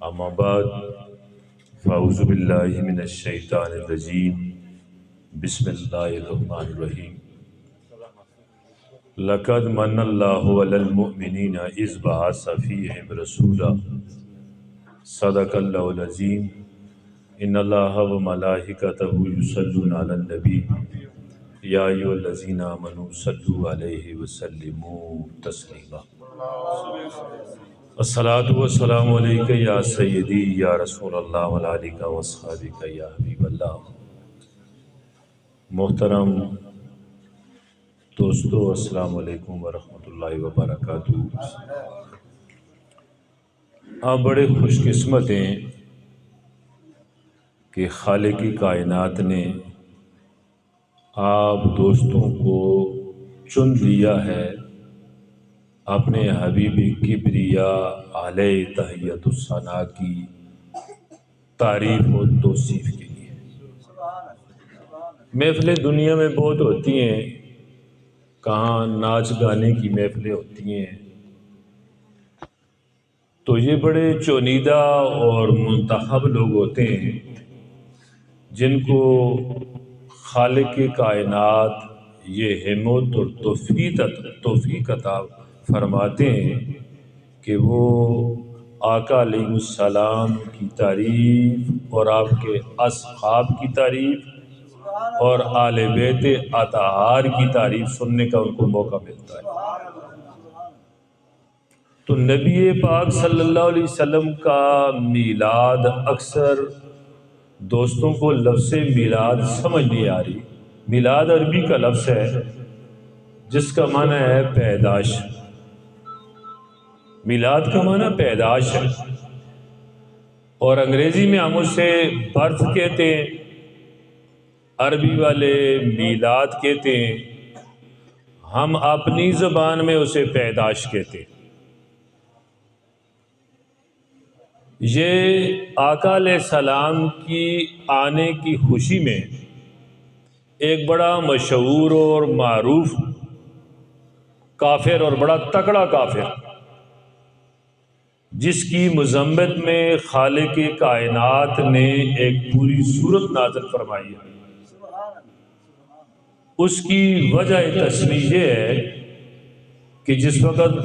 اما بعد فاعوذ باللہ من الشیطان الرجیم بسم اللہ الرحمن الرحیم لقد من اللہ علی المؤمنین اذ بعث فیہم رسولا صدق اللہ العظیم ان اللہ وملائکتہ یصلون علی النبی یا ایھا الذین آمنوا صلوا علیہ وسلموا تسلیما الصلاۃ والسلام علیک یا سیدی یا رسول اللہ وعلی آلک واصحابک یا حبیب اللہ۔ محترم دوستو، السلام علیکم ورحمۃ اللہ وبرکاتہ۔ آپ بڑے خوش قسمت ہیں کہ خالق کائنات نے آپ دوستوں کو چن لیا ہے اپنے حبیب کبریا علیہ تحیت الثنا کی تعریف و توصیف کے لیے۔ محفلیں دنیا میں بہت ہوتی ہیں، کہاں ناچ گانے کی محفلیں ہوتی ہیں، تو یہ بڑے چونیدہ اور منتخب لوگ ہوتے ہیں جن کو خالق کائنات یہ ہمت اور توفیق عطا فرماتے ہیں کہ وہ آقا علیہ السلام کی تعریف اور آپ کے اصحاب کی تعریف اور آل بیت اطہار کی تعریف سننے کا ان کو موقع ملتا ہے۔ تو نبی پاک صلی اللہ علیہ وسلم کا میلاد، اکثر دوستوں کو لفظ میلاد سمجھ نہیں آ رہی۔ میلاد عربی کا لفظ ہے جس کا معنی ہے پیدائش۔ میلاد کا معنی پیدائش ہے، اور انگریزی میں ہم اسے برتھ کہتے ہیں، عربی والے میلاد کہتے ہیں، ہم اپنی زبان میں اسے پیدائش کہتے ہیں۔ یہ آقا علیہ السلام کی آنے کی خوشی میں ایک بڑا مشہور اور معروف کافر اور بڑا تکڑا کافر، جس کی مذمت میں خالق کائنات نے ایک پوری سورت نازل فرمائی ہے، اس کی وجہ تصریح یہ ہے کہ جس وقت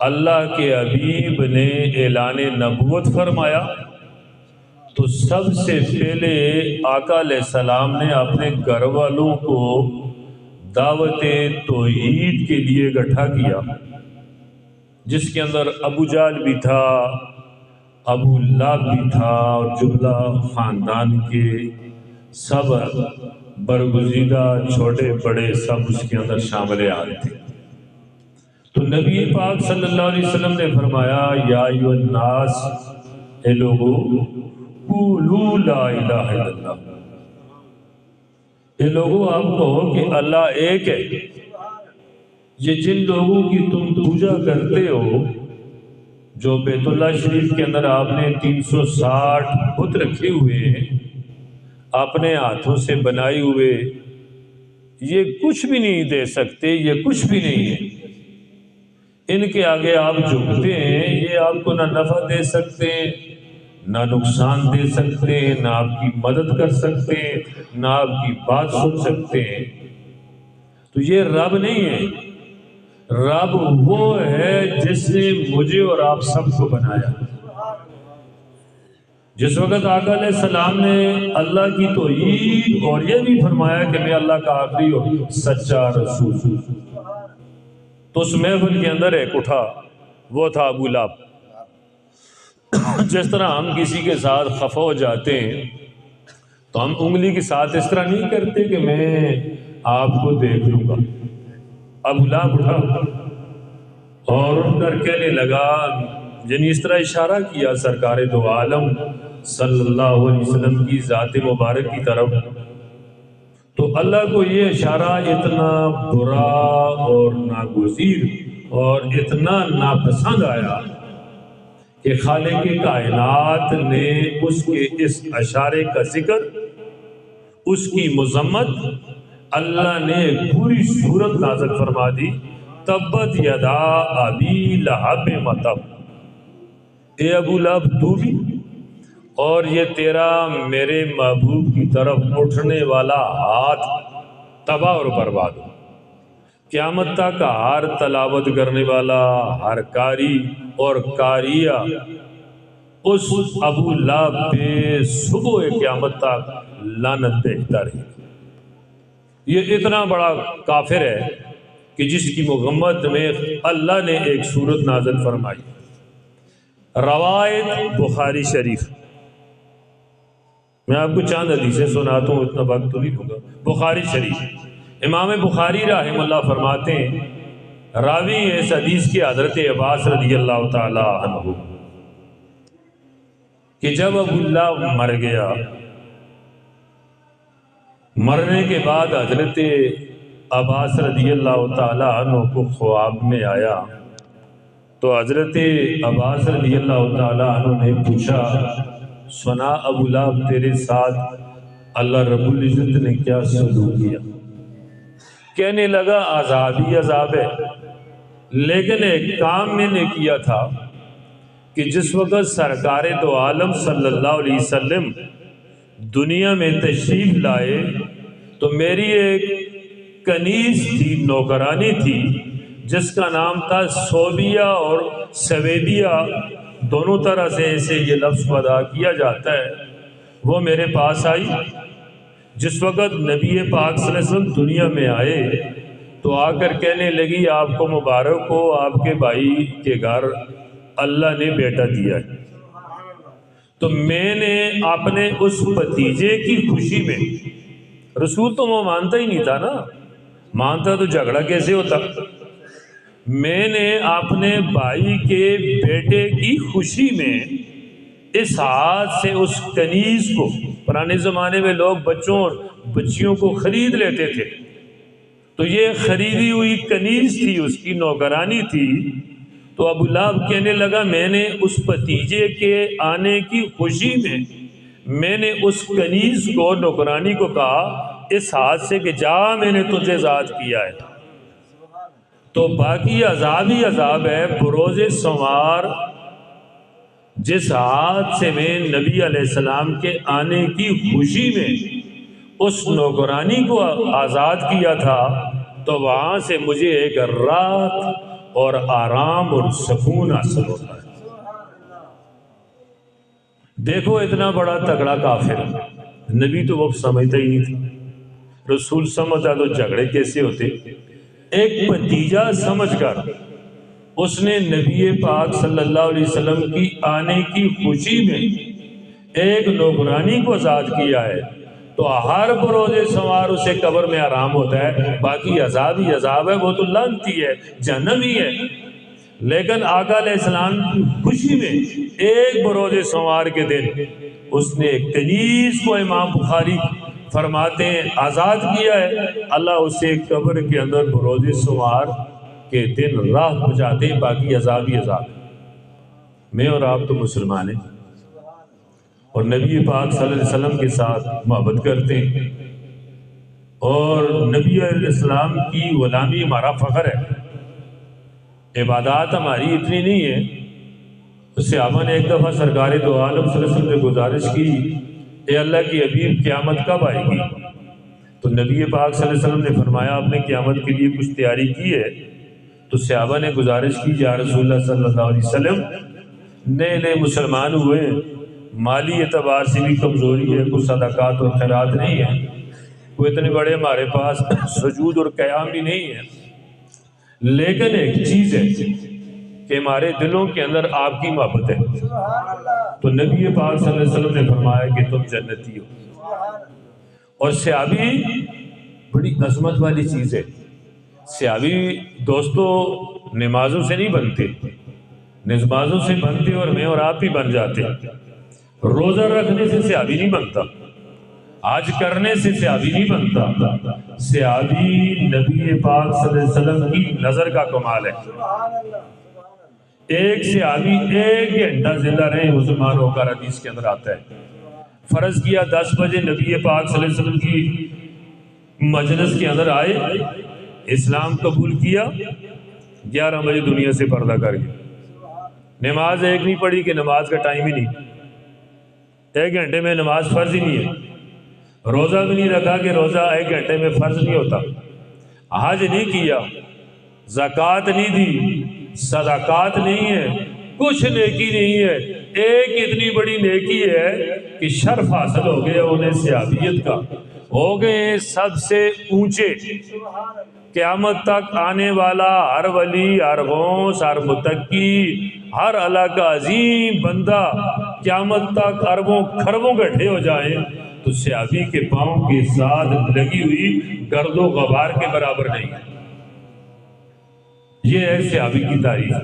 اللہ کے حبیب نے اعلان نبوت فرمایا تو سب سے پہلے آقا علیہ السلام نے اپنے گھر والوں کو دعوت توحید کے لیے اکٹھا کیا، جس کے اندر ابو جہل بھی تھا، ابو لہب بھی تھا، اور جملہ خاندان کے سب برگزیدہ چھوٹے بڑے سب اس کے اندر شامل تھے۔ تو نبی پاک صلی اللہ علیہ وسلم نے فرمایا، یا ایھا الناس، اے لوگو، قولوا لا الہ الا اللہ، اے لوگو آپ کہو کہ اللہ ایک ہے۔ یہ جن لوگوں کی تم پوجا کرتے ہو، جو بیت اللہ شریف کے اندر آپ نے 360 بت رکھے ہوئے ہیں اپنے ہاتھوں سے بنائے ہوئے، یہ کچھ بھی نہیں دے سکتے، یہ کچھ بھی نہیں ہے۔ ان کے آگے آپ جھکتے ہیں، یہ آپ کو نہ نفع دے سکتے ہیں، نہ نقصان دے سکتے ہیں، نہ آپ کی مدد کر سکتے ہیں، نہ آپ کی بات سن سکتے ہیں۔ تو یہ رب نہیں ہے، رب وہ ہے جس نے مجھے اور آپ سب کو بنایا۔ جس وقت آقا علیہ السلام نے اللہ کی توحید اور یہ بھی فرمایا کہ میں اللہ کا آخری اور سچا رسول ہوں، تو اس محفل کے اندر ایک اٹھا، وہ تھا ابو لہب۔ جس طرح ہم کسی کے ساتھ خفا ہو جاتے ہیں تو ہم انگلی کے ساتھ اس طرح نہیں کرتے کہ میں آپ کو دیکھ لوں گا۔ ابو لہب اٹھا اور اٹھ کر کہنے لگا، یعنی اس طرح اشارہ کیا سرکار دو عالم صلی اللہ علیہ وسلم کی ذات مبارک کی طرف، تو اللہ کو یہ اشارہ اتنا برا اور ناگزیر اور اتنا ناپسند آیا کہ خالق کائنات نے اس کے اس اشارے کا ذکر، اس کی مذمت، اللہ نے ایک پوری سورت نازل فرما دی، تبت یدا ابی لہب وتب۔ اے ابو لہب تو بھی اور یہ تیرا میرے محبوب کی طرف اٹھنے والا ہاتھ تباہ اور برباد ہو۔ قیامت تک ہر تلاوت کرنے والا، ہر قاری اور قاریہ اس ابو لہب پہ صبح قیامت تک لعنت بھیجتا رہے۔ یہ اتنا بڑا کافر ہے کہ جس کی مذمت میں اللہ نے ایک سورت نازل فرمائی۔ روایت بخاری شریف، میں آپ کو چاند حدیثیں سناتا ہوں، اتنا وقت تو نہیں ہوگا۔ بخاری شریف، امام بخاری رحمہ اللہ فرماتے ہیں، راوی اس حدیث کے حضرت عباس رضی اللہ تعالی عنہ، کہ جب عبداللہ مر گیا، مرنے کے بعد حضرت عباس رضی اللہ تعالی عنہ کو خواب میں آیا تو حضرت عباس رضی اللہ تعالی عنہ نے پوچھا، سنا ابو لہب تیرے ساتھ اللہ رب العزت نے کیا سلوک کیا؟ کہنے لگا عذاب ہی عذاب ہے، لیکن ایک کام میں نے کیا تھا کہ جس وقت سرکار دو عالم صلی اللہ علیہ وسلم دنیا میں تشریف لائے تو میری ایک کنیز تھی، نوکرانی تھی، جس کا نام تھا صوبیہ اور سویبیہ، دونوں طرح سے اسے یہ لفظ ادا کیا جاتا ہے۔ وہ میرے پاس آئی جس وقت نبی پاک صلی اللہ علیہ وسلم دنیا میں آئے تو آ کر کہنے لگی، آپ کو مبارک ہو، آپ کے بھائی کے گھر اللہ نے بیٹا دیا ہے۔ تو میں نے اپنے اس بھتیجے کی خوشی میں، رسول تو وہ مانتا ہی نہیں تھا نا، مانتا تو جھگڑا کیسے ہوتا، میں نے اپنے بھائی کے بیٹے کی خوشی میں اس ہاتھ سے اس کنیز کو، پرانے زمانے میں لوگ بچوں اور بچیوں کو خرید لیتے تھے، تو یہ خریدی ہوئی کنیز تھی، اس کی نوکرانی تھی۔ تو ابو لہب کہنے لگا، میں نے اس بھتیجے کے آنے کی خوشی میں نے اس کنیز کو، نوکرانی کو کہا اس ہاتھ سے کہ جا، میں نے تجھے آزاد کیا ہے۔ تو باقی عذاب ہی عذاب ہے۔ بروز سوار جس ہاتھ سے میں نبی علیہ السلام کے آنے کی خوشی میں اس نوکرانی کو آزاد کیا تھا، تو وہاں سے مجھے ایک راحت اور آرام اور سکون حاصل ہوتا ہے۔ دیکھو اتنا بڑا تگڑا کافر، نبی تو وہ سمجھتا ہی نہیں تھا، رسول سمجھتا تو جھگڑے کیسے ہوتے۔ ایک بھتیجا سمجھ کر اس نے نبی پاک صلی اللہ علیہ وسلم کی آنے کی خوشی میں ایک نوکرانی کو آزاد کیا ہے، تو ہر بروز سوار اسے قبر میں آرام ہوتا ہے، باقی عذاب ہی عذاب ہے، وہ تو لعنتی ہے، جہنم ہی ہے۔ لیکن آقا علیہ السلام کی خوشی میں ایک بروز سوار کے دن اس نے کنیز کو، امام بخاری فرماتے ہیں، آزاد کیا ہے، اللہ اسے قبر کے اندر بروز سوار کے دن راہ پہنچاتے ہیں، باقی عذاب ہی عذاب۔ میں اور آپ تو مسلمان ہیں اور نبی پاک صلی اللہ علیہ وسلم کے ساتھ محبت کرتے ہیں، اور نبی علیہ السلام کی غلامی ہمارا فخر ہے، عبادات ہماری اتنی نہیں ہے۔ صحابہ نے ایک دفعہ سرکار دو عالم صلی اللہ علیہ وسلم سے گزارش کی، اے اللہ کی حبیب قیامت کب آئے گی؟ تو نبی پاک صلی اللہ علیہ وسلم نے فرمایا، آپ نے قیامت کے لیے کچھ تیاری کی ہے؟ تو صحابہ نے گزارش کی، یا رسول اللہ صلی اللہ علیہ وسلم، نئے نئے مسلمان ہوئے، مالی اعتبار سے بھی کمزوری ہے، کوئی صدقات اور خیرات نہیں ہے، کوئی اتنے بڑے ہمارے پاس سجود اور قیام بھی نہیں ہے، لیکن ایک چیز ہے کہ ہمارے دلوں کے اندر آپ کی محبت ہے۔ تو نبی پاک صلی اللہ علیہ وسلم نے فرمایا کہ تم جنتی ہو۔ اور صحابی بڑی عظمت والی چیز ہے، صحابی دوستو نمازوں سے نہیں بنتے، نمازوں سے بنتے اور میں اور آپ بھی بن جاتے، روزہ رکھنے سے صحابی نہیں بنتا، حج کرنے سے صحابی نہیں بنتا، صحابی نبی پاک صلی اللہ علیہ وسلم کی نظر کا کمال ہے۔ ایک صحابی 1 گھنٹہ زندہ رہے مسلمان ہو کر، حدیث کے اندر آتا ہے، فرض کیا 10 بجے نبی پاک صلی اللہ علیہ وسلم کی مجلس کے اندر آئے، اسلام قبول کیا، 11 بجے دنیا سے پردہ کر گئے۔ نماز ایک نہیں پڑھی کہ نماز کا ٹائم ہی نہیں، 1 گھنٹے میں نماز فرض ہی نہیں ہے، روزہ بھی نہیں رکھا کہ روزہ 1 گھنٹے میں فرض نہیں ہوتا، حج نہیں کیا، زکوٰۃ نہیں دی، صدقات نہیں ہے، کچھ نیکی نہیں ہے، ایک اتنی بڑی نیکی ہے کہ شرف حاصل ہو گیا انہیں صحابیت کا، ہو گئے سب سے اونچے، قیامت تک آنے والا ہر ولی، ہر غوث، ہر متقی، ہر اللہ کا عظیم بندہ قیامت تک اربوں کھربوں گٹھے ہو جائیں تو صحابی کے پاؤں کے ساتھ لگی ہوئی گرد و غبار کے برابر نہیں ہے۔ یہ ہے صحابی کی تعریف۔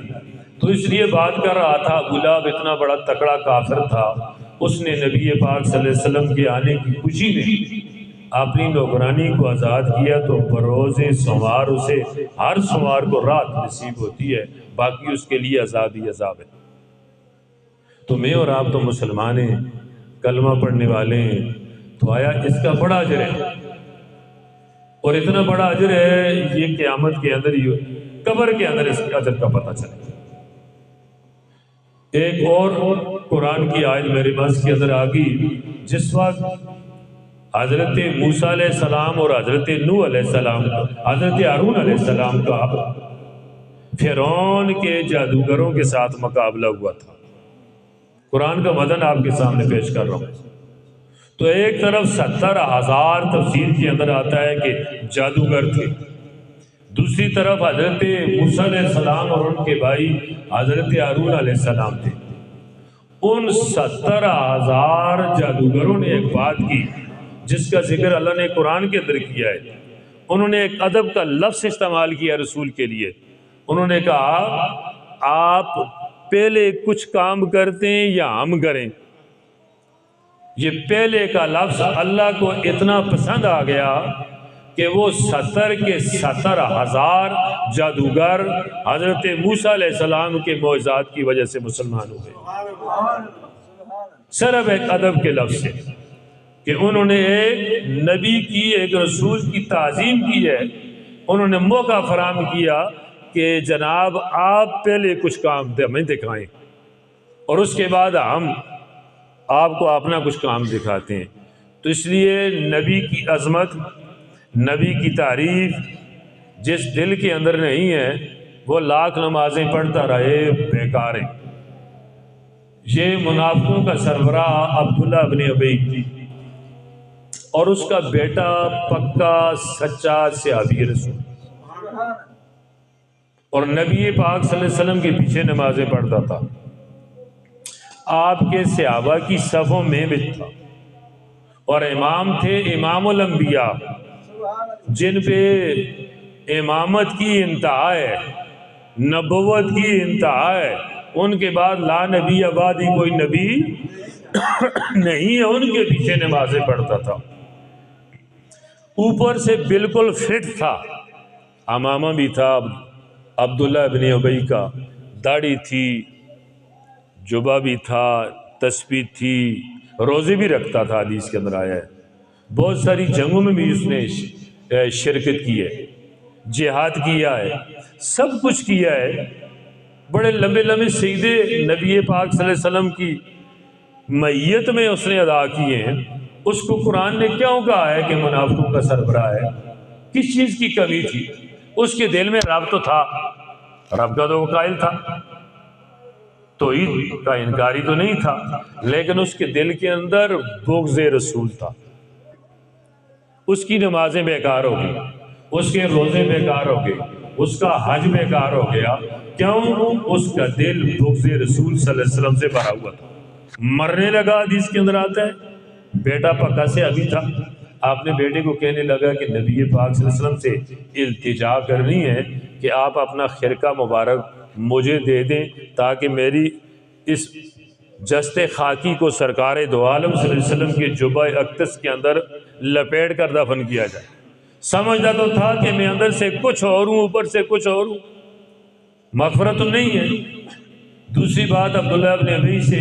تو اس لیے بات کر رہا تھا، ابو لہب اتنا بڑا تکڑا کافر تھا، اس نے نبی پاک صلی اللہ علیہ وسلم کے آنے کی خوشی میں اپنی نوکرانی کو آزاد کیا تو بروز سوار اسے ہر سوار کو رات نصیب ہوتی ہے، باقی اس کے لیے عذاب ہی عذاب ہے۔ تو میں اور آپ تو مسلمان ہیں، کلمہ پڑھنے والے ہیں، تو آیا اس کا بڑا اجر ہے، اور اتنا بڑا اجر ہے یہ قیامت کے اندر ہی، قبر کے اندر اس کے اجر کا پتہ چلے۔ ایک اور قرآن کی آیت میرے بس کے اندر آ گئی، جس وقت حضرت موسیٰ علیہ السلام اور حضرت نوح علیہ السلام کا، حضرت ہارون علیہ السلام کا فرعون کے جادوگروں کے ساتھ مقابلہ ہوا تھا۔ قرآن کا متن آپ کے سامنے پیش کر رہا ہوں۔ تو ایک طرف 70,000 تفسیر کے اندر آتا ہے کہ جادوگر تھے، دوسری طرف حضرت موسیٰ علیہ السلام اور ان کے بھائی حضرت ہارون علیہ السلام تھے۔ ان 70,000 جادوگروں نے ایک بات کی جس کا ذکر اللہ نے قرآن کے اندر کیا ہے۔ انہوں نے ایک ادب کا لفظ استعمال کیا رسول کے لیے، انہوں نے کہا آپ پہلے کچھ کام کرتے ہیں یا ہم کریں؟ یہ پہلے کا لفظ اللہ کو اتنا پسند آ گیا کہ وہ 70 کے 70,000 جادوگر حضرت موسیٰ علیہ السلام کے معجزات کی وجہ سے مسلمان ہو گئے، صرف ایک ادب کے لفظ سے، کہ انہوں نے ایک نبی کی، ایک رسول کی تعظیم کی ہے، انہوں نے موقع فراہم کیا کہ جناب آپ پہلے کچھ کام ہمیں دکھائیں اور اس کے بعد ہم آپ کو اپنا کچھ کام دکھاتے ہیں۔ تو اس لیے نبی کی عظمت، نبی کی تعریف جس دل کے اندر نہیں ہے وہ لاکھ نمازیں پڑھتا رہے بیکار ہیں۔ یہ منافقوں کا سربراہ عبداللہ بن ابی اور اس کا بیٹا پکا سچا صحابی رسول، اور نبی پاک صلی اللہ علیہ وسلم کے پیچھے نمازیں پڑھتا تھا، آپ کے صحابہ کی صفوں میں بھی تھا، اور امام تھے امام الانبیاء جن پہ امامت کی انتہا ہے، نبوت کی انتہا ہے، ان کے بعد لا نبی بعدی کوئی نبی نہیں ہے، ان کے پیچھے نمازیں پڑھتا تھا، اوپر سے بالکل فٹ تھا، امامہ بھی تھا عبداللہ ابن ابی کا، داڑھی تھی، جبہ بھی تھا، تسبیح تھی، روزے بھی رکھتا تھا، حدیث کے اندر آیا ہے، بہت ساری جنگوں میں بھی اس نے شرکت کی ہے، جہاد کیا ہے، سب کچھ کیا ہے، بڑے لمبے لمبے سجدے نبی پاک صلی اللہ علیہ وسلم کی معیت میں اس نے ادا کیے ہیں۔ اس کو قرآن نے کیوں کہا ہے کہ منافقوں کا سربراہ ہے؟ کس چیز کی کمی تھی؟ اس کے دل میں رب تو تھا، رب کا تو وہ قائل تھا، توحید کا انکاری تو نہیں تھا، لیکن اس کے دل کے اندر بغض رسول تھا، اس کی نمازیں بیکار ہو گئی، اس کے روزے بیکار ہو گئے، اس کا حج بیکار ہو گیا، کیوں؟ اس کا دل بغض رسول صلی اللہ علیہ وسلم سے بھرا ہوا تھا، مرنے لگا، حدیث کے اندر آتا ہے، بیٹا پکا سے ابھی تھا، آپ نے بیٹے کو کہنے لگا کہ نبی پاک صلی اللہ علیہ وسلم سے التجا کرنی ہے کہ آپ اپنا خرقہ مبارک مجھے دے دیں تاکہ میری اس جست خاکی کو سرکار دو عالم صلی اللہ علیہ وسلم کے جبہ اقدس کے اندر لپیٹ کر دفن کیا جائے۔ سمجھتا تو تھا کہ میں اندر سے کچھ اور ہوں، اوپر سے کچھ اور ہوں، مغفرت نہیں ہے۔ دوسری بات عبداللہ ابن ابی سے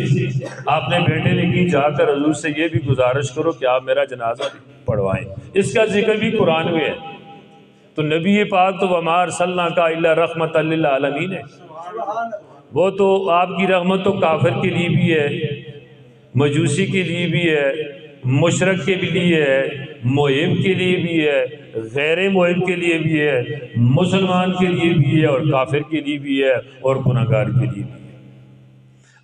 آپ نے بیٹے نے کی، جا کر حضور سے یہ بھی گزارش کرو کہ آپ میرا جنازہ پڑھوائیں، اس کا ذکر بھی قرآن میں ہے۔ تو نبی پاک تو وما ارسلناک الا رحمۃ للعالمین ہے، وہ تو آپ کی رحمت تو کافر کے لیے بھی ہے، مجوسی کے لیے بھی ہے، مشرک کے لیے ہے، محب کے لیے بھی ہے، غیر محب کے لیے بھی ہے، مسلمان کے لیے بھی ہے، اور کافر کے لیے بھی ہے، اور گناہگار کے لیے بھی ہے۔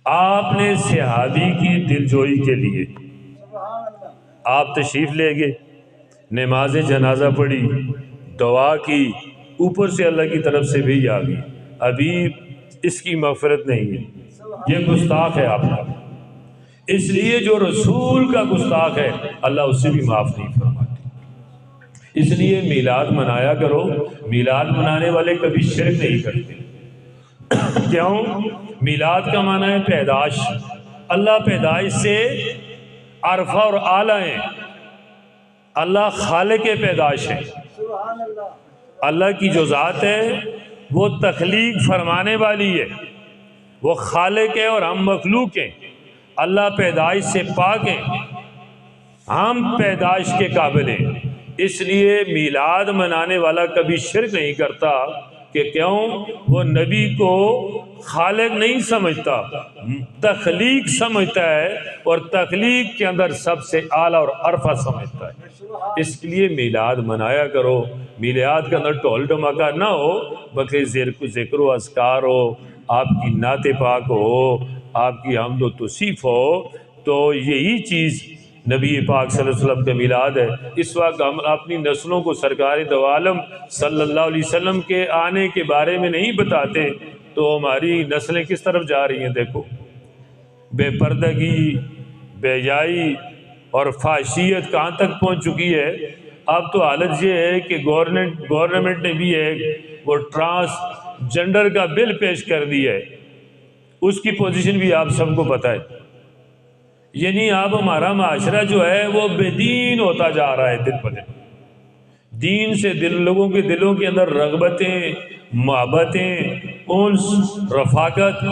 آپ نے صحابی کی دلجوئی کے لیے آپ تشریف لے گئے، نماز جنازہ پڑھی، دعا کی، اوپر سے اللہ کی طرف سے بھی آ گئی، ابھی اس کی مغفرت نہیں ہے، یہ گستاخ ہے آپ کا۔ اس لیے جو رسول کا گستاخ ہے اللہ اس سے بھی معاف نہیں فرماتے۔ اس لیے میلاد منایا کرو، میلاد منانے والے کبھی شرک نہیں کرتے۔ کیوں؟ میلاد کا معنی ہے پیدائش، اللہ پیدائش سے عرفہ اور اعلیٰ ہیں، اللہ خالق پیدائش ہے۔ اللہ کی جو ذات ہے وہ تخلیق فرمانے والی ہے، وہ خالق ہے اور ہم مخلوق ہیں۔ اللہ پیدائش سے پاک ہیں، ہم پیدائش کے قابل ہیں۔ اس لیے میلاد منانے والا کبھی شرک نہیں کرتا، کہ کیوں؟ وہ نبی کو خالق نہیں سمجھتا، تخلیق سمجھتا ہے، اور تخلیق کے اندر سب سے اعلیٰ اور عرفہ سمجھتا ہے۔ اس لیے میلاد منایا کرو، میلاد کے اندر ٹول ڈمکا نہ ہو، بلکہ ذکر و اذکار ہو، آپ کی نعت پاک ہو، آپ کی حمد و توصیف ہو، تو یہی چیز نبی پاک صلی اللہ علیہ وسلم کا میلاد ہے۔ اس وقت ہم اپنی نسلوں کو سرکار دو عالم صلی اللہ علیہ وسلم کے آنے کے بارے میں نہیں بتاتے تو ہماری نسلیں کس طرف جا رہی ہیں؟ دیکھو، بے پردگی، بے حیائی اور فحشیت کہاں تک پہنچ چکی ہے۔ اب تو حالت یہ ہے کہ گورنمنٹ نے بھی وہ ٹرانسجنڈر کا بل پیش کر دیا ہے، اس کی پوزیشن بھی آپ سب کو پتہ ہے۔ یعنی اب ہمارا معاشرہ جو ہے وہ بے دین ہوتا جا رہا ہے دن بدن، دین سے لوگوں کے دلوں کے اندر رغبتیں، محبتیں، انس، رفاقت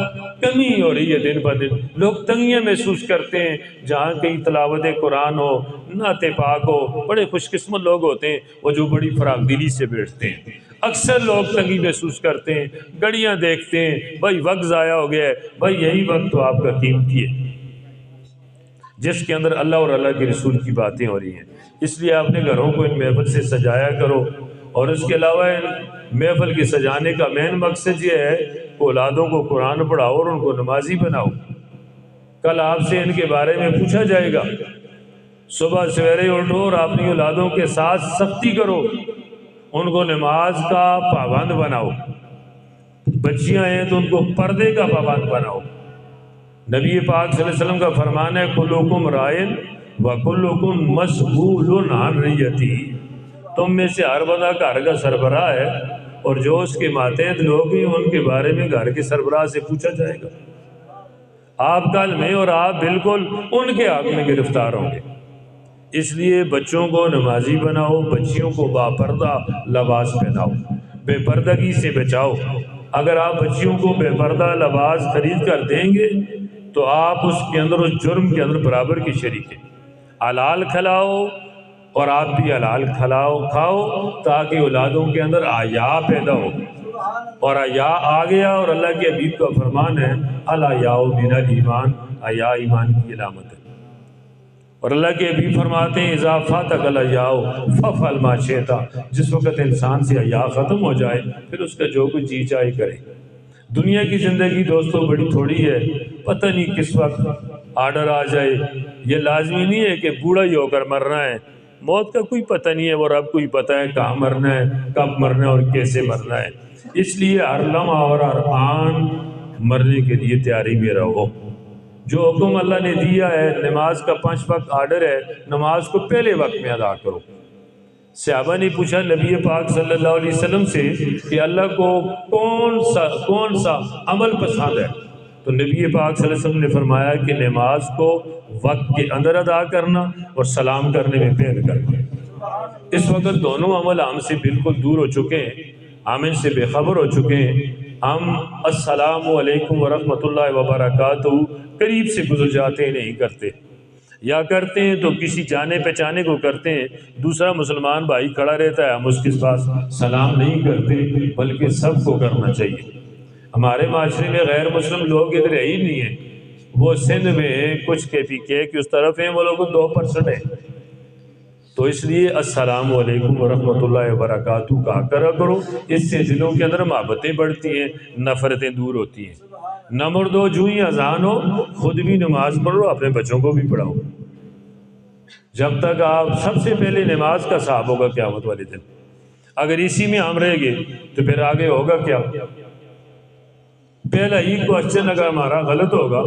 کمی ہو رہی ہے دن بدن۔ لوگ تنگیاں محسوس کرتے ہیں، جہاں کہیں تلاوت قرآن ہو، نعت پاک ہو، بڑے خوش قسمت لوگ ہوتے ہیں وہ جو بڑی فراغ دلی سے بیٹھتے ہیں۔ اکثر لوگ تنگی محسوس کرتے ہیں، گھڑیاں دیکھتے ہیں، بھائی وقت ضائع ہو گیا ہے۔ بھائی یہی وقت تو آپ کا قیمتی ہے جس کے اندر اللہ اور اللہ کے رسول کی باتیں ہو رہی ہیں۔ اس لیے اپنے گھروں کو ان محفل سے سجایا کرو، اور اس کے علاوہ ان محفل کے سجانے کا مین مقصد یہ ہے کہ اولادوں کو قرآن پڑھاؤ اور ان کو نمازی بناؤ۔ کل آپ سے ان کے بارے میں پوچھا جائے گا۔ صبح سویرے اٹھو اور اپنی اولادوں کے ساتھ سختی کرو، ان کو نماز کا پابند بناؤ، بچیاں ہیں تو ان کو پردے کا پابند بناؤ۔ نبی پاک صلی اللہ علیہ وسلم کا فرمان ہے کلکم رائن وکلکم مسئول عن رعیتہ، تم میں سے ہر بندہ گھر کا سربراہ ہے، اور جو اس کے ماتحت لوگ ہیں ان کے بارے میں گھر کے سربراہ سے پوچھا جائے گا۔ آپ کل میں اور آپ بالکل ان کے حق میں گرفتار ہوں گے۔ اس لیے بچوں کو نمازی بناؤ، بچیوں کو باپردہ لباس پہناؤ، بے پردگی سے بچاؤ۔ اگر آپ بچیوں کو بے پردہ لباس خرید کر دیں گے تو آپ اس کے اندر، اس جرم کے اندر برابر کی شریک ہیں۔ حلال کھلاؤ اور آپ بھی حلال کھاؤ تاکہ اولادوں کے اندر حیا پیدا ہو، اور حیا آ گیا، اور اللہ کے حبیب کا فرمان ہے الحیاء من الایمان، حیا ایمان کی علامت ہے۔ اور اللہ کے حبیب فرماتے ہیں اذا فاتک الحیاء فافعل ما شئت، جس وقت انسان سے حیا ختم ہو جائے پھر اس کا جو کچھ جی چاہے کرے۔ دنیا کی زندگی دوستوں بڑی تھوڑی ہے، پتہ نہیں کس وقت آرڈر آ جائے۔ یہ لازمی نہیں ہے کہ بوڑھا ہی ہو کر مرنا ہے، موت کا کوئی پتہ نہیں ہے، وہ رب کو ہی پتہ ہے کہاں مرنا ہے، کب مرنا ہے اور کیسے مرنا ہے۔ اس لیے ہر لمحہ اور ہر آن مرنے کے لیے تیاری میں رہو۔ جو حکم اللہ نے دیا ہے، نماز کا 5 وقت آرڈر ہے، نماز کو پہلے وقت میں ادا کرو۔ صحابہ نے پوچھا نبی پاک صلی اللہ علیہ وسلم سے کہ اللہ کو کون سا عمل پسند ہے؟ تو نبی پاک صلی اللہ علیہ وسلم نے فرمایا کہ نماز کو وقت کے اندر ادا کرنا اور سلام کرنے میں دیر کرنا۔ اس وقت دونوں عمل ہم سے بالکل دور ہو چکے ہیں، ہم ان سے بے خبر ہو چکے ہیں۔ ہم السلام علیکم ورحمۃ اللہ وبرکاتہ قریب سے گزر جاتے ہیں، نہیں کرتے، یا کرتے ہیں تو کسی جانے پہچانے کو کرتے ہیں، دوسرا مسلمان بھائی کھڑا رہتا ہے ہم اس کے پاس سلام نہیں کرتے، بلکہ سب کو کرنا چاہیے۔ ہمارے معاشرے میں غیر مسلم لوگ ادھر ہی نہیں ہیں، وہ سندھ میں کچھ کے پی کے اس طرف ہیں، وہ لوگ 2% ہیں۔ تو اس لیے السلام علیکم ورحمۃ اللہ وبرکاتہ کہا کرا کرو، اس سے دلوں کے اندر محبتیں بڑھتی ہیں، نفرتیں دور ہوتی ہیں۔ نمبر 2، جو ہی اذان ہو خود بھی نماز پڑھو، اپنے بچوں کو بھی پڑھاؤ۔ جب تک آپ سب سے پہلے نماز کا صاحب ہوگا قیامت والے دن، اگر اسی میں ہم رہ گئے تو پھر آگے ہوگا کیا؟ پہلا ہی کوشچن اگر ہمارا غلط ہوگا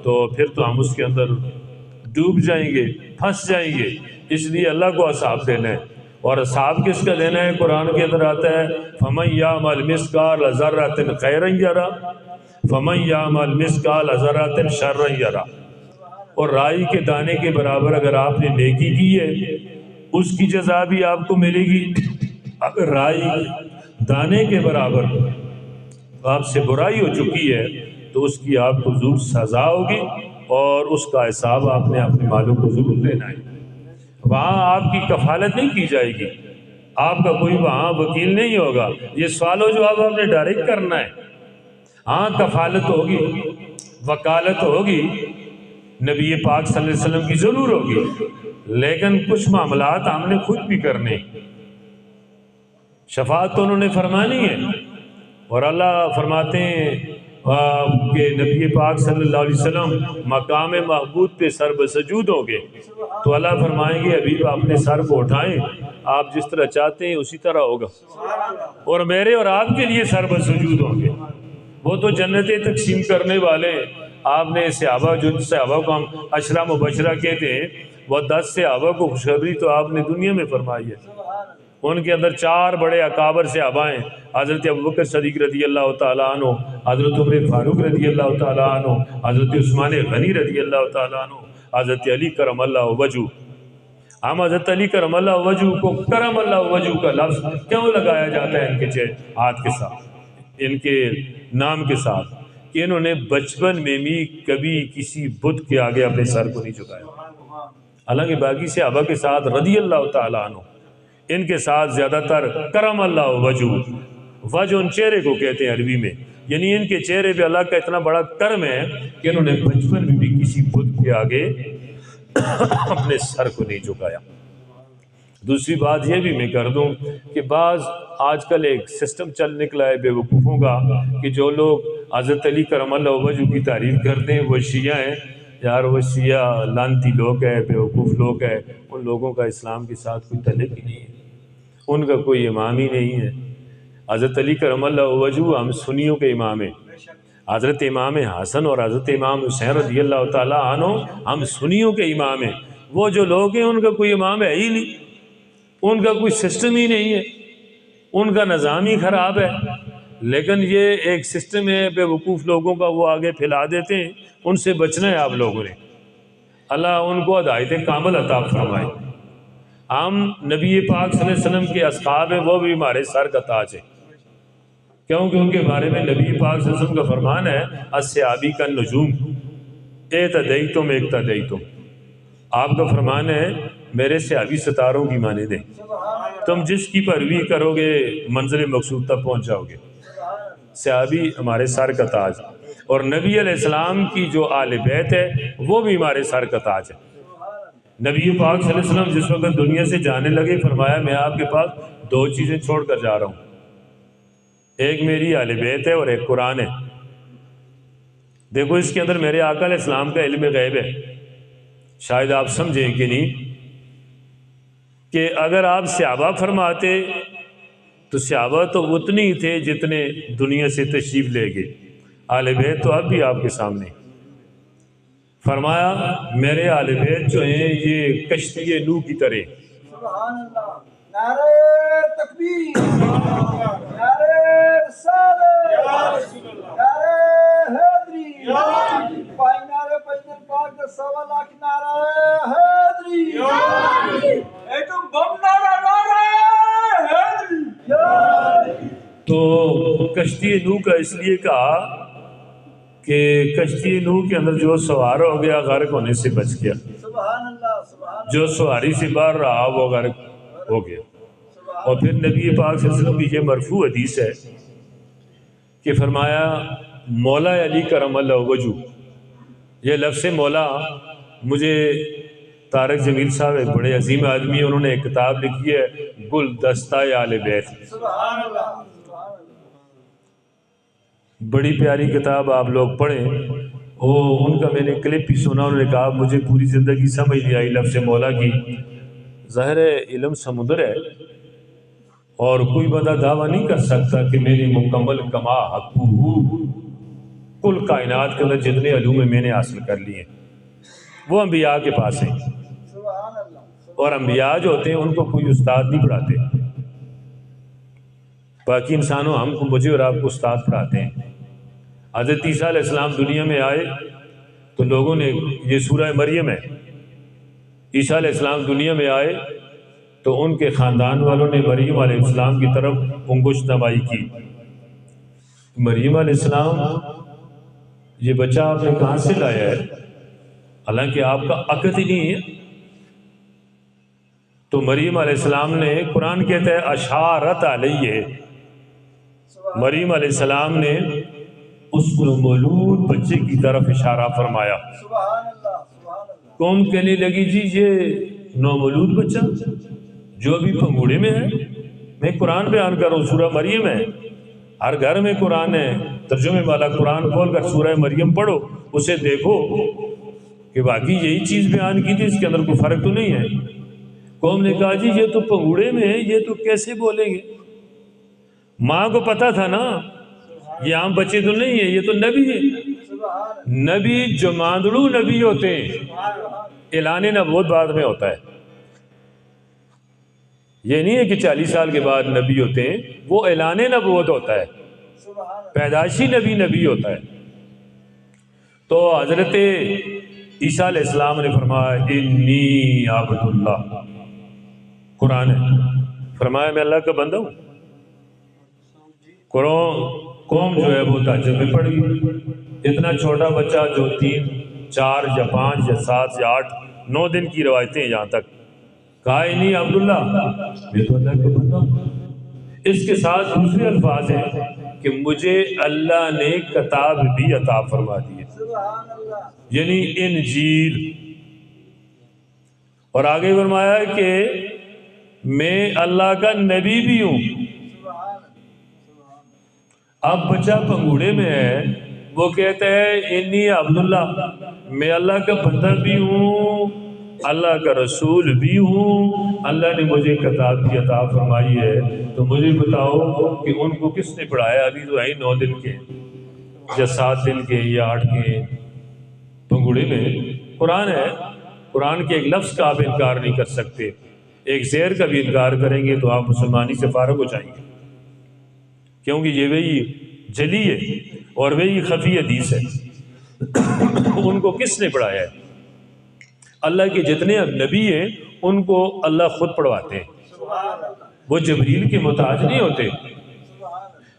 تو پھر تو ہم اس کے اندر ڈوب جائیں گے، پھنس جائیں گے۔ اس لیے اللہ کو حساب دینا ہے، اور حساب کس کا دینا ہے؟ قرآن کے اندر آتا ہے فَمَن يَعْمَلْ مِثْقَالَ ذَرَّةٍ خَيْرًا يَرَهُ فَمَن يَعْمَلْ مِثْقَالَ ذَرَّةٍ شَرًّا يَرَهُ۔ اور رائی کے دانے کے برابر اگر آپ نے نیکی کی ہے اس کی جزا بھی آپ کو ملے گی، اگر رائی دانے کے برابر آپ سے برائی ہو چکی ہے تو اس کی آپ کو ضرور سزا ہوگی، اور اس کا حساب آپ نے اپنے مالوں کو ضرور دینا ہے۔ وہاں آپ کی کفالت نہیں کی جائے گی، آپ کا کوئی وہاں وکیل نہیں ہوگا، یہ سوال و جواب آپ نے ڈائریکٹ کرنا ہے۔ ہاں کفالت ہوگی، وکالت ہوگی، نبی پاک صلی اللہ علیہ وسلم کی ضرور ہوگی، لیکن کچھ معاملات ہم نے خود بھی کرنے۔ شفاعت تو انہوں نے فرمانی ہے، اور اللہ فرماتے ہیں کہ نبی پاک صلی اللہ علیہ وسلم مقام محمود پہ سر بسجود ہوں گے، تو اللہ فرمائیں گے ابھی اپنے سر کو اٹھائیں، آپ جس طرح چاہتے ہیں اسی طرح ہوگا، اور میرے اور آپ کے لیے سر بسجود ہوں گے۔ وہ تو جنتیں تقسیم کرنے والے، آپ نے صحابہ، جو صحابہ کو ہم عشرہ مبشرہ کہتے ہیں، وہ 10 صحابہ کو خوشخبری تو آپ نے دنیا میں فرمائی ہے۔ ان کے اندر 4 بڑے اکابر صحابہ ہیں، حضرت ابوبکر صدیق رضی اللہ تعالیٰ عنہ، حضرت عمر فاروق رضی اللہ تعالیٰ عنہ، حضرت عثمان غنی رضی اللہ تعالیٰ عنہ، حضرت علی کرم اللہ وجہ۔ ہم حضرت علی کرم اللہ وجہ کو کرم اللہ وجہ کا لفظ کیوں لگایا جاتا ہے ان کے ہاتھ کے ساتھ، ان کے نام کے ساتھ؟ کہ انہوں نے بچپن میں بھی کبھی کسی بت کے آگے اپنے سر کو نہیں جھکایا، حالانکہ باقی صحابہ کے ساتھ رضی اللہ تعالیٰ عنہ، ان کے ساتھ زیادہ تر کرم اللہ وجہ، وجہ ان چہرے کو کہتے ہیں عربی میں، یعنی ان کے چہرے پہ اللہ کا اتنا بڑا کرم ہے کہ انہوں نے بچپن میں بھی کسی بت کے آگے اپنے سر کو نہیں جھکایا۔ دوسری بات یہ بھی میں کر دوں کہ بعض آج کل ایک سسٹم چل نکلا ہے بے وقوفوں کا، کہ جو لوگ حضرت علی کرم اللہ وجہ کی تعریف کرتے ہیں وہ شیعہ ہیں۔ یار وہ شیعہ لانتی لوگ ہیں، بے وقوف لوگ ہیں، ان لوگوں کا اسلام کے ساتھ کوئی تعلق ہی نہیں ہے، ان کا کوئی امام ہی نہیں ہے۔ حضرت علی کرم اللہ وجہ ہم سنیوں کے امام ہیں، حضرت امام حسن اور حضرت امام حسین رضی اللہ تعالیٰ عنہ ہم سنیوں کے امام ہیں۔ وہ جو لوگ ہیں ان کا کوئی امام ہے ہی نہیں، ان کا کوئی سسٹم ہی نہیں ہے، ان کا نظام ہی خراب ہے، لیکن یہ ایک سسٹم ہے بے وقوف لوگوں کا، وہ آگے پھیلا دیتے ہیں۔ ان سے بچنا ہے آپ لوگوں نے، اللہ ان کو ہدایت کامل عطا فرمائے۔ ہم نبی پاک صلی اللہ علیہ وسلم کے اصحاب ہیں، وہ بھی ہمارے سر کا تاج ہے، کیونکہ ان کے بارے میں نبی پاک صلی اللہ علیہ وسلم کا فرمان ہے الصحابی کا نجوم اہتدیتم اقتدیتم۔ آپ کا فرمان ہے میرے صحابی ستاروں کی مانند ہیں، تم جس کی پیروی کرو گے منزل مقصود تک پہنچ جاؤ گے۔ صحابی ہمارے سر کا تاج، اور نبی علیہ السلام کی جو آل بیت ہے وہ بھی ہمارے سر کا تاج ہے۔ نبی پاک صلی اللہ علیہ وسلم جس وقت دنیا سے جانے لگے فرمایا میں آپ کے پاس 2 چیزیں چھوڑ کر جا رہا ہوں، ایک میری آل بیت ہے اور ایک قرآن ہے۔ دیکھو اس کے اندر میرے آقا علیہ السلام کا علم غیب ہے، شاید آپ سمجھیں کہ نہیں، کہ اگر آپ صحابہ فرماتے تو صحابہ تو اتنے ہی تھے جتنے دنیا سے تشریف لے گئے، آل بیت تو اب بھی آپ کے سامنے۔ فرمایا میرے آل بیت جو ہیں یہ کشتی نوح کی طرح۔ سبحان اللہ، نعرہ تکبیر، نعرہ رسالت، نعرہ حیدری، پائی نعرہ پیغمبر پاک کا 1.25 لاکھ نعرہ حیدری، ایٹم بم نعرہ حیدری۔ تو کشتی نوح کا اس لیے کہا کہ کشتی نوح کے اندر جو سوار ہو گیا غرق ہونے سے بچ گیا، سبحان اللہ، سبحان اللہ، جو سواری سے باہر رہا وہ غرق ہو گیا۔ اور پھر نبی پاک صلی اللہ علیہ وسلم کی یہ مرفوع حدیث ہے کہ فرمایا مولا علی کرم اللہ وجہ، یہ لفظ مولا مجھے طارق جمیل صاحب ایک بڑے عظیم آدمی ہیں، انہوں نے ایک کتاب لکھی ہے گلدستہ آل بیت، سبحان اللہ سبحان اللہ بڑی پیاری کتاب، آپ لوگ پڑھیں۔ وہ ان کا میں نے کلپ بھی سنا، انہوں نے کہا مجھے پوری زندگی سمجھ نہیں آئی لفظ مولا کی۔ ظاہر ہے علم سمندر ہے، اور کوئی بندہ دعویٰ نہیں کر سکتا کہ میری مکمل کما حق کل کائنات کے اندر جتنے علوم میں نے حاصل کر لیے وہ انبیاء کے پاس ہیں، سبحان اللہ اور انبیاء جو ہوتے ہیں ان کو کوئی استاد نہیں پڑھاتے، باقی انسانوں ہم کو، مجھے اور آپ کو استاد پڑھاتے ہیں۔ حضرت عیسیٰ علیہ السلام دنیا میں آئے تو لوگوں نے، یہ سورہ مریم ہے، عیسیٰ علیہ السلام دنیا میں آئے تو ان کے خاندان والوں نے مریم علیہ السلام کی طرف انگشت نمائی کی۔ مریم علیہ السلام یہ بچہ آپ نے کہاں سے لایا ہے، حالانکہ آپ کا عقد ہی نہیں ہے۔ تو مریم علیہ السلام نے، قرآن کہتا ہے اشارت علیہ، مریم علیہ السلام نے اس مولود بچے کی طرف اشارہ فرمایا۔ سبحان اللہ سبحان اللہ قوم کہنے لگی جی یہ نومولود بچہ جو ابھی پنگوڑے میں ہے، میں قرآن بیان کر رہا ہوں، سورہ مریم ہے، ہر گھر میں قرآن ہے، ترجمے والا قرآن کھول کر سورہ مریم پڑھو، اسے دیکھو کہ باقی یہی چیز بیان کی تھی، اس کے اندر کوئی فرق تو نہیں ہے۔ قوم نے کہا جی یہ تو پنگوڑے میں ہے، یہ تو کیسے بولیں گے؟ ماں کو پتا تھا نا یہ عام بچے تو نہیں ہے، یہ تو نبی ہے۔ سبحان نبی جماندڑو نبی ہوتے ہیں، اعلان نبوت بعد میں ہوتا ہے۔ یہ نہیں ہے کہ 40 سال کے بعد نبی ہوتے ہیں، وہ اعلان نبوت ہوتا ہے، سبحان اللہ پیدائشی نبی ہوتا ہے۔ تو حضرت عیسیٰ علیہ السلام نے فرمایا انی عبد اللہ، قرآن ہے، فرمایا میں اللہ کا بندہ ہوں۔ قوم جو ہے وہ تعجب میں پڑ گئی، اتنا چھوٹا بچہ جو 3 4 یا 5 یا 7 یا 8 9 دن کی روایتیں یہاں تک کہا انی عبداللہ، میں تو اللہ کا بندہ ہوں۔ اس کے ساتھ دوسرے الفاظ ہیں کہ مجھے اللہ نے کتاب بھی عطا فرما دی ہے، سبحان اللہ یعنی انجیل، اور آگے فرمایا کہ میں اللہ کا نبی بھی ہوں۔ سبحان اب بچہ پنگوڑے میں ہے، وہ کہتا ہے انی عبداللہ، میں اللہ کا بندہ بھی ہوں، اللہ کا رسول بھی ہوں، اللہ نے مجھے کتاب بھی عطا فرمائی ہے۔ تو مجھے بتاؤ کہ ان کو کس نے پڑھایا؟ ابھی تو ہے 9 دن کے یا 7 دن کے یا 8 کے، پنگوڑے میں قرآن ہے، قرآن کے ایک لفظ کا آپ انکار نہیں کر سکتے، ایک زیر کا بھی انکار کریں گے تو آپ مسلمانی سے فارغ ہو جائیں گے، کیونکہ یہ وہی جلی ہے اور وہی خفی حدیث ہے۔ ان کو کس نے پڑھایا ہے؟ اللہ کے جتنے نبی ہیں ان کو اللہ خود پڑھواتے ہیں، وہ جبریل کے محتاج نہیں ہوتے۔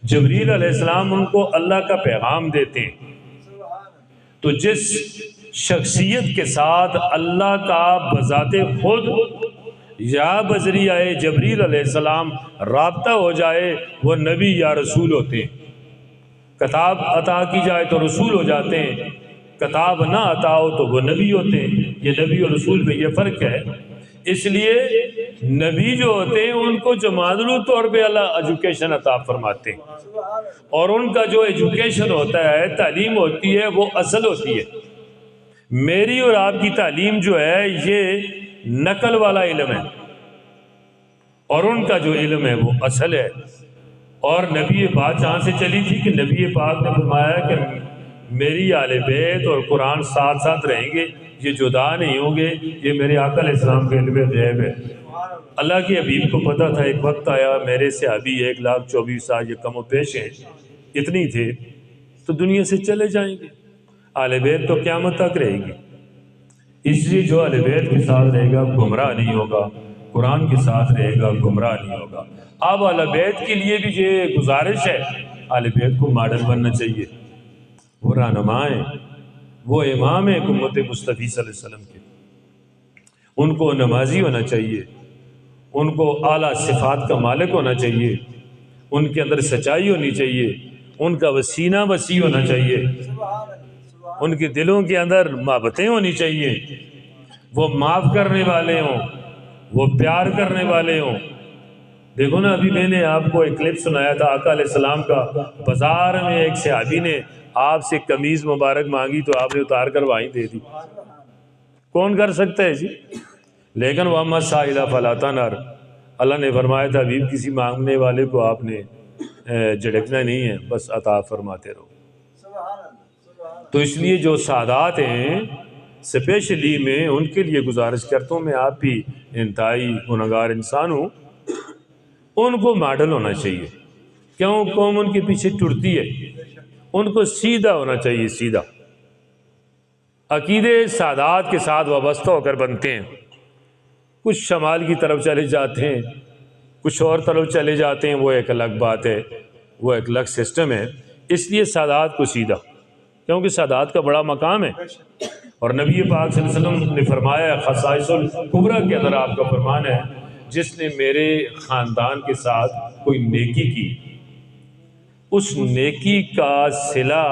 جبریل علیہ السلام ان کو اللہ کا پیغام دیتے ہیں۔ تو جس شخصیت کے ساتھ اللہ کا بذات خود یا بذریعہ جبریل علیہ السلام رابطہ ہو جائے وہ نبی یا رسول ہوتے ہیں۔ کتاب عطا کی جائے تو رسول ہو جاتے ہیں، کتاب نہ عطا ہو تو وہ نبی ہوتے ہیں۔ یہ نبی اور رسول میں یہ فرق ہے۔ اس لیے نبی جو ہوتے ہیں ان کو جماعتوں طور پہ اللہ ایجوکیشن عطا فرماتے ہیں، اور ان کا جو ایجوکیشن ہوتا ہے، تعلیم ہوتی ہے، وہ اصل ہوتی ہے۔ میری اور آپ کی تعلیم جو ہے یہ نقل والا علم ہے، اور ان کا جو علم ہے وہ اصل ہے۔ اور نبی بات جہاں سے چلی تھی کہ نبی پاک نے فرمایا کہ میری آل بیت اور قرآن ساتھ ساتھ رہیں گے، یہ جدا نہیں ہوں گے، یہ میرے آقا علیہ السلام کے علم غیب ہے۔ اللہ کے حبیب کو پتہ تھا ایک وقت آیا میرے صحابی 1,24,000 یہ کم و بیش ہیں، اتنی تھے تو دنیا سے چلے جائیں گے، آل بیت تو قیامت تک رہے گی۔ اس لیے جو اہل بیت کے ساتھ رہے گا گمراہ نہیں ہوگا، قرآن کے ساتھ رہے گا گمراہ نہیں ہوگا۔ اب اہل بیت کے لیے بھی یہ گزارش ہے، اہل بیت کو ماڈل بننا چاہیے، وہ رہنما ہیں، وہ امام ہیں امت مصطفی صلی اللہ علیہ وسلم کے، ان کو نمازی ہونا چاہیے، ان کو اعلیٰ صفات کا مالک ہونا چاہیے، ان کے اندر سچائی ہونی چاہیے، ان کا سینہ وسیع ہونا چاہیے، سبحان اللہ سبحان ان کے دلوں کے اندر محبتیں ہونی چاہیے، وہ معاف کرنے والے ہوں، وہ پیار کرنے والے ہوں۔ دیکھو نا، ابھی میں نے آپ کو ایک کلپ سنایا تھا آقا علیہ السلام کا، بازار میں ایک صحابی نے آپ سے قمیض مبارک مانگی تو آپ نے اتار کر وہیں دے دی۔ کون کر سکتا ہے جی؟ لیکن وَأَمَّا السَّائِلَ فَلَا تَنْهَرْ، اللہ نے فرمایا تھا ابھی کسی مانگنے والے کو آپ نے جھڑکنا نہیں ہے، بس عطا فرماتے رہو۔ سبحان اللہ سبحان اللہ تو اس لیے جو سادات ہیں اسپیشلی میں ان کے لیے گزارش کرتا ہوں، میں آپ بھی انتہائی گنہگار انسان ہوں، ان کو ماڈل ہونا چاہیے۔ کیوں قوم ان کے پیچھے ٹرتی ہے؟ ان کو سیدھا ہونا چاہیے، سیدھا عقیدے سادات کے ساتھ وابستہ ہو کر بنتے ہیں۔ کچھ شمال کی طرف چلے جاتے ہیں، کچھ اور طرف چلے جاتے ہیں، وہ ایک الگ بات ہے، وہ ایک الگ سسٹم ہے۔ اس لیے سادات کو سیدھا، کیونکہ سادات کا بڑا مقام ہے، اور نبی پاک صلی اللہ علیہ وسلم نے فرمایا خصائص الکبریٰ کے اندر آپ کا فرمان ہے، جس نے میرے خاندان کے ساتھ کوئی نیکی کی، اس نیکی کا صلہ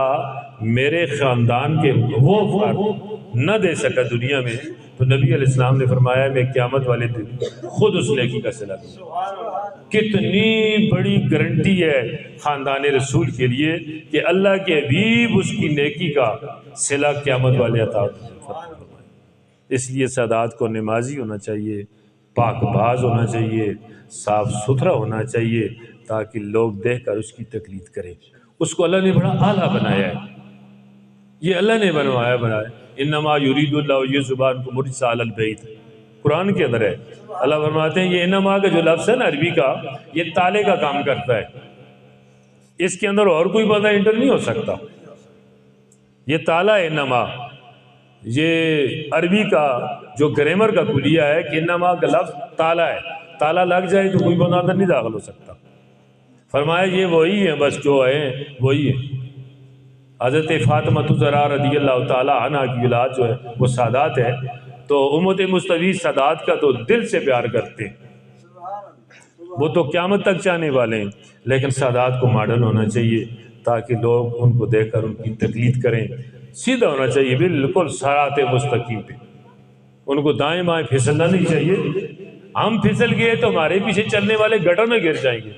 میرے خاندان کے وہ فرد نہ دے سکا دنیا میں، تو نبی علیہ السلام نے فرمایا میں قیامت والے دن خود اس نیکی کا صلہ دوں گا۔ کتنی بڑی گارنٹی ہے خاندان رسول کے لیے کہ اللہ کے حبیب اس کی نیکی کا صلہ قیامت والے عطا فرمائیں۔ اس لیے سادات کو نمازی ہونا چاہیے، پاک باز ہونا چاہیے، صاف ستھرا ہونا چاہیے، تاکہ لوگ دیکھ کر اس کی تقلید کریں۔ اس کو اللہ نے بڑا اعلیٰ بنایا ہے، یہ اللہ نے بنایا۔ انما یرید اللہ لیذھب عنکم الرجس اہل البیت، قرآن کے اندر ہے۔ اللہ فرماتے ہیں یہ انما کا جو لفظ ہے نا عربی کا، یہ تالے کا کام کرتا ہے، اس کے اندر اور کوئی بندہ انٹر نہیں ہو سکتا۔ یہ تالا ہے انما، یہ عربی کا جو گرامر کا کلیہ ہے کہ انما کا لفظ تالا ہے، تالا لگ جائے تو کوئی بندہ اندر نہیں داخل ہو سکتا۔ فرمایا یہ وہی ہے، بس جو ہے وہی ہے۔ حضرت فاطمہ الزہرا رضی اللہ تعالی عنہ کی اولاد جو ہے وہ سادات ہے، تو امت مصطفی سادات کا تو دل سے پیار کرتے ہیں، وہ تو قیامت تک چاہنے والے ہیں، لیکن سادات کو ماڈل ہونا چاہیے تاکہ لوگ ان کو دیکھ کر ان کی تقلید کریں۔ سیدھا ہونا چاہیے، بالکل صراط مستقیم پہ، ان کو دائیں بائیں پھسلنا نہیں چاہیے۔ ہم پھسل گئے تو ہمارے پیچھے چلنے والے گٹر میں گر جائیں گے،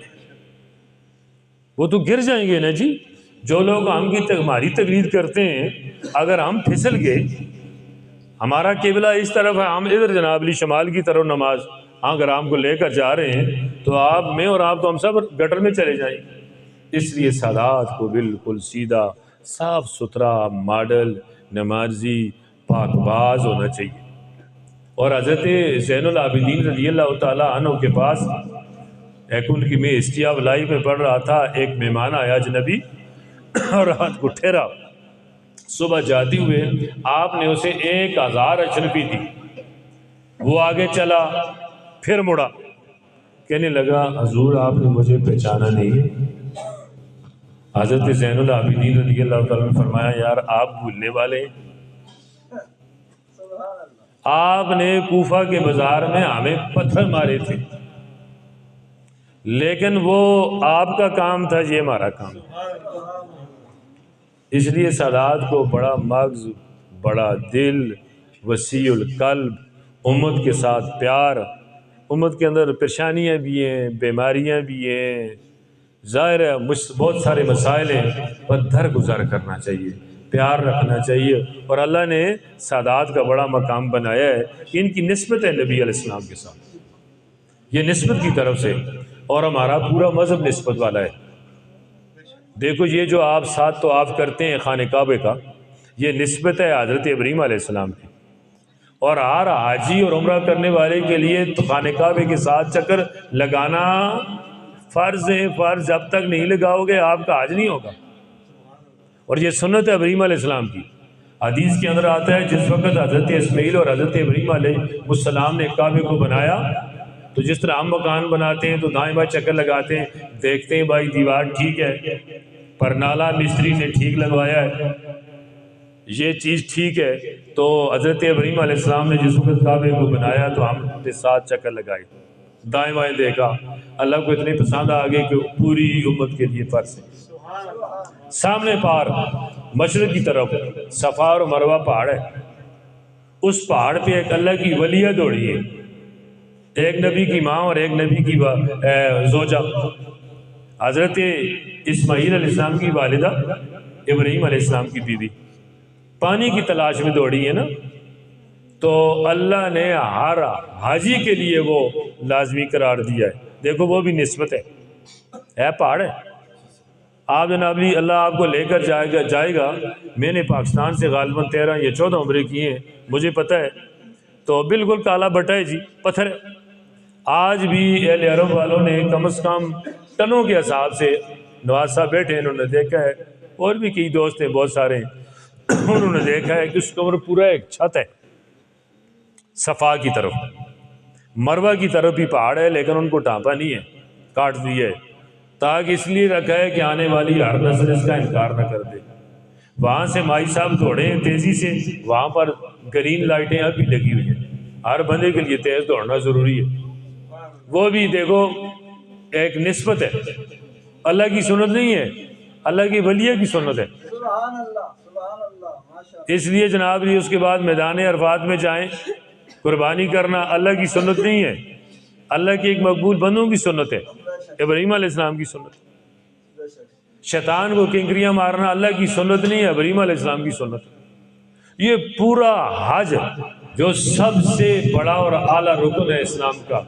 وہ تو گر جائیں گے نا جی۔ جو لوگ ہماری تقلید کرتے ہیں، اگر ہم پھسل گئے، ہمارا قبلہ اس طرف ہے، ہم ادھر جناب علی شمال کی طرف نماز اگر ہم کو لے کر جا رہے ہیں، تو آپ میں اور آپ تو ہم سب گٹر میں چلے جائیں گے۔ اس لیے سادات کو بالکل سیدھا، صاف ستھرا، ماڈل، نمازی، پاک باز ہونا چاہیے۔ اور حضرت زین العابدین رضی اللہ تعالیٰ عنہ کے پاس ایک ان کی میں ہسٹری آف لائف میں پڑھ رہا تھا، ایک مہمان آیا اجنبی اور رات کو ٹھہرا، صبح جاتے ہوئے آپ نے اسے 1000 اشرفی دی، وہ آگے چلا پھر مڑا، کہنے لگا حضور آپ نے مجھے پہچانا نہیں۔ حضرت زین العابدین رضی اللہ تعالیٰ نے فرمایا یار آپ بھولنے والے ہیں، آپ نے کوفہ کے بازار میں ہمیں پتھر مارے تھے، لیکن وہ آپ کا کام تھا، یہ ہمارا کام۔ اس لیے سادات کو بڑا مغز، بڑا دل، وسیع القلب، امت کے ساتھ پیار، امت کے اندر پریشانیاں بھی ہیں، بیماریاں بھی ہیں، ظاہر ہے بہت سارے مسائل ہیں، پر درگزر کرنا چاہیے، پیار رکھنا چاہیے۔ اور اللہ نے سادات کا بڑا مقام بنایا ہے کہ ان کی نسبت ہے نبی علیہ السلام کے ساتھ، یہ نسبت کی طرف سے، اور ہمارا پورا مذہب نسبت والا ہے۔ دیکھو یہ جو آپ ساتھ تو آپ کرتے ہیں خانہ کعبے کا، یہ نسبت ہے حضرت ابراہیم علیہ السلام کی، اور ہر حاجی اور عمرہ کرنے والے کے لیے تو خانہ کعبے کے ساتھ چکر لگانا فرض ہے، فرض جب تک نہیں لگاؤ گے آپ کا حج نہیں ہوگا۔ اور یہ سنت ہے ابراہیم علیہ السلام کی، حدیث کے اندر آتا ہے جس وقت حضرت اسماعیل اور حضرت ابراہیم علیہ السلام نے کعبے کو بنایا، تو جس طرح ہم مکان بناتے ہیں تو دائیں بائیں چکر لگاتے ہیں، دیکھتے ہیں بھائی دیوار ٹھیک ہے، پرنالہ مستری نے ٹھیک لگوایا ہے، یہ چیز ٹھیک ہے۔ تو حضرت ابراہیم علیہ السلام نے جس وقت کعبے کو بنایا تو ہم نے 7 چکر لگائے، دائیں بائیں دیکھا، اللہ کو اتنی پسند آ گئی کہ پوری امت کے لیے فرض ہے۔ سامنے پار مشرق کی طرف صفا اور مروہ پہاڑ ہے، اس پہاڑ پہ ایک اللہ کی ولیہ دوڑی ہے، ایک نبی کی ماں اور ایک نبی کی زوجہ، حضرت اسماعیل علیہ السلام کی والدہ، ابراہیم علیہ السلام کی بیوی، پانی کی تلاش میں دوڑی ہے نا، تو اللہ نے ہر حاجی کے لیے وہ لازمی قرار دیا ہے۔ دیکھو وہ بھی نسبت ہے پہاڑ ہے۔ آپ جناب علی اللہ آپ کو لے کر جائے گا۔ میں نے پاکستان سے غالباً 13 یا 14 عمرے کیے ہیں، مجھے پتہ ہے، تو بالکل کالا بٹا ہے جی، پتھر ہے۔ آج بھی اہل عرب والوں نے کم از کم ٹنوں کے حساب سے، نواز صاحب بیٹھے ہیں، انہوں نے دیکھا ہے، اور بھی کئی دوست ہیں بہت سارے ہیں، انہوں نے دیکھا ہے کہ اس کے اوپر پورا ایک چھت ہے، صفا کی طرف، مروہ کی طرف بھی پہاڑ ہے، لیکن ان کو ٹانپا نہیں ہے، کاٹ دیا ہے، تاکہ اس لیے رکھا ہے کہ آنے والی ہر نسل اس کا انکار نہ کر دے۔ وہاں سے مائی صاحب دوڑے ہیں تیزی سے، وہاں پر گرین لائٹیں اب بھی لگی ہوئی ہیں، ہر بندے کے لیے تیز دوڑنا ضروری ہے۔ وہ بھی دیکھو ایک نسبت ہے، اللہ کی سنت نہیں ہے، اللہ کی ولیہ کی سنت ہے۔ سبحان اللہ، سبحان اللہ، ماشاء اللہ۔ اس لیے جناب جی اس کے بعد میدان عرفات میں جائیں، قربانی کرنا اللہ کی سنت نہیں ہے، اللہ کے ایک مقبول بندوں کی سنت ہے، ابراہیم علیہ السلام کی سنت ہے۔ شیطان کو کنکریاں مارنا اللہ کی سنت نہیں ہے، ابراہیم علیہ السلام کی سنت ہے۔ یہ پورا حج جو سب سے بڑا اور اعلیٰ رکن ہے اسلام کا،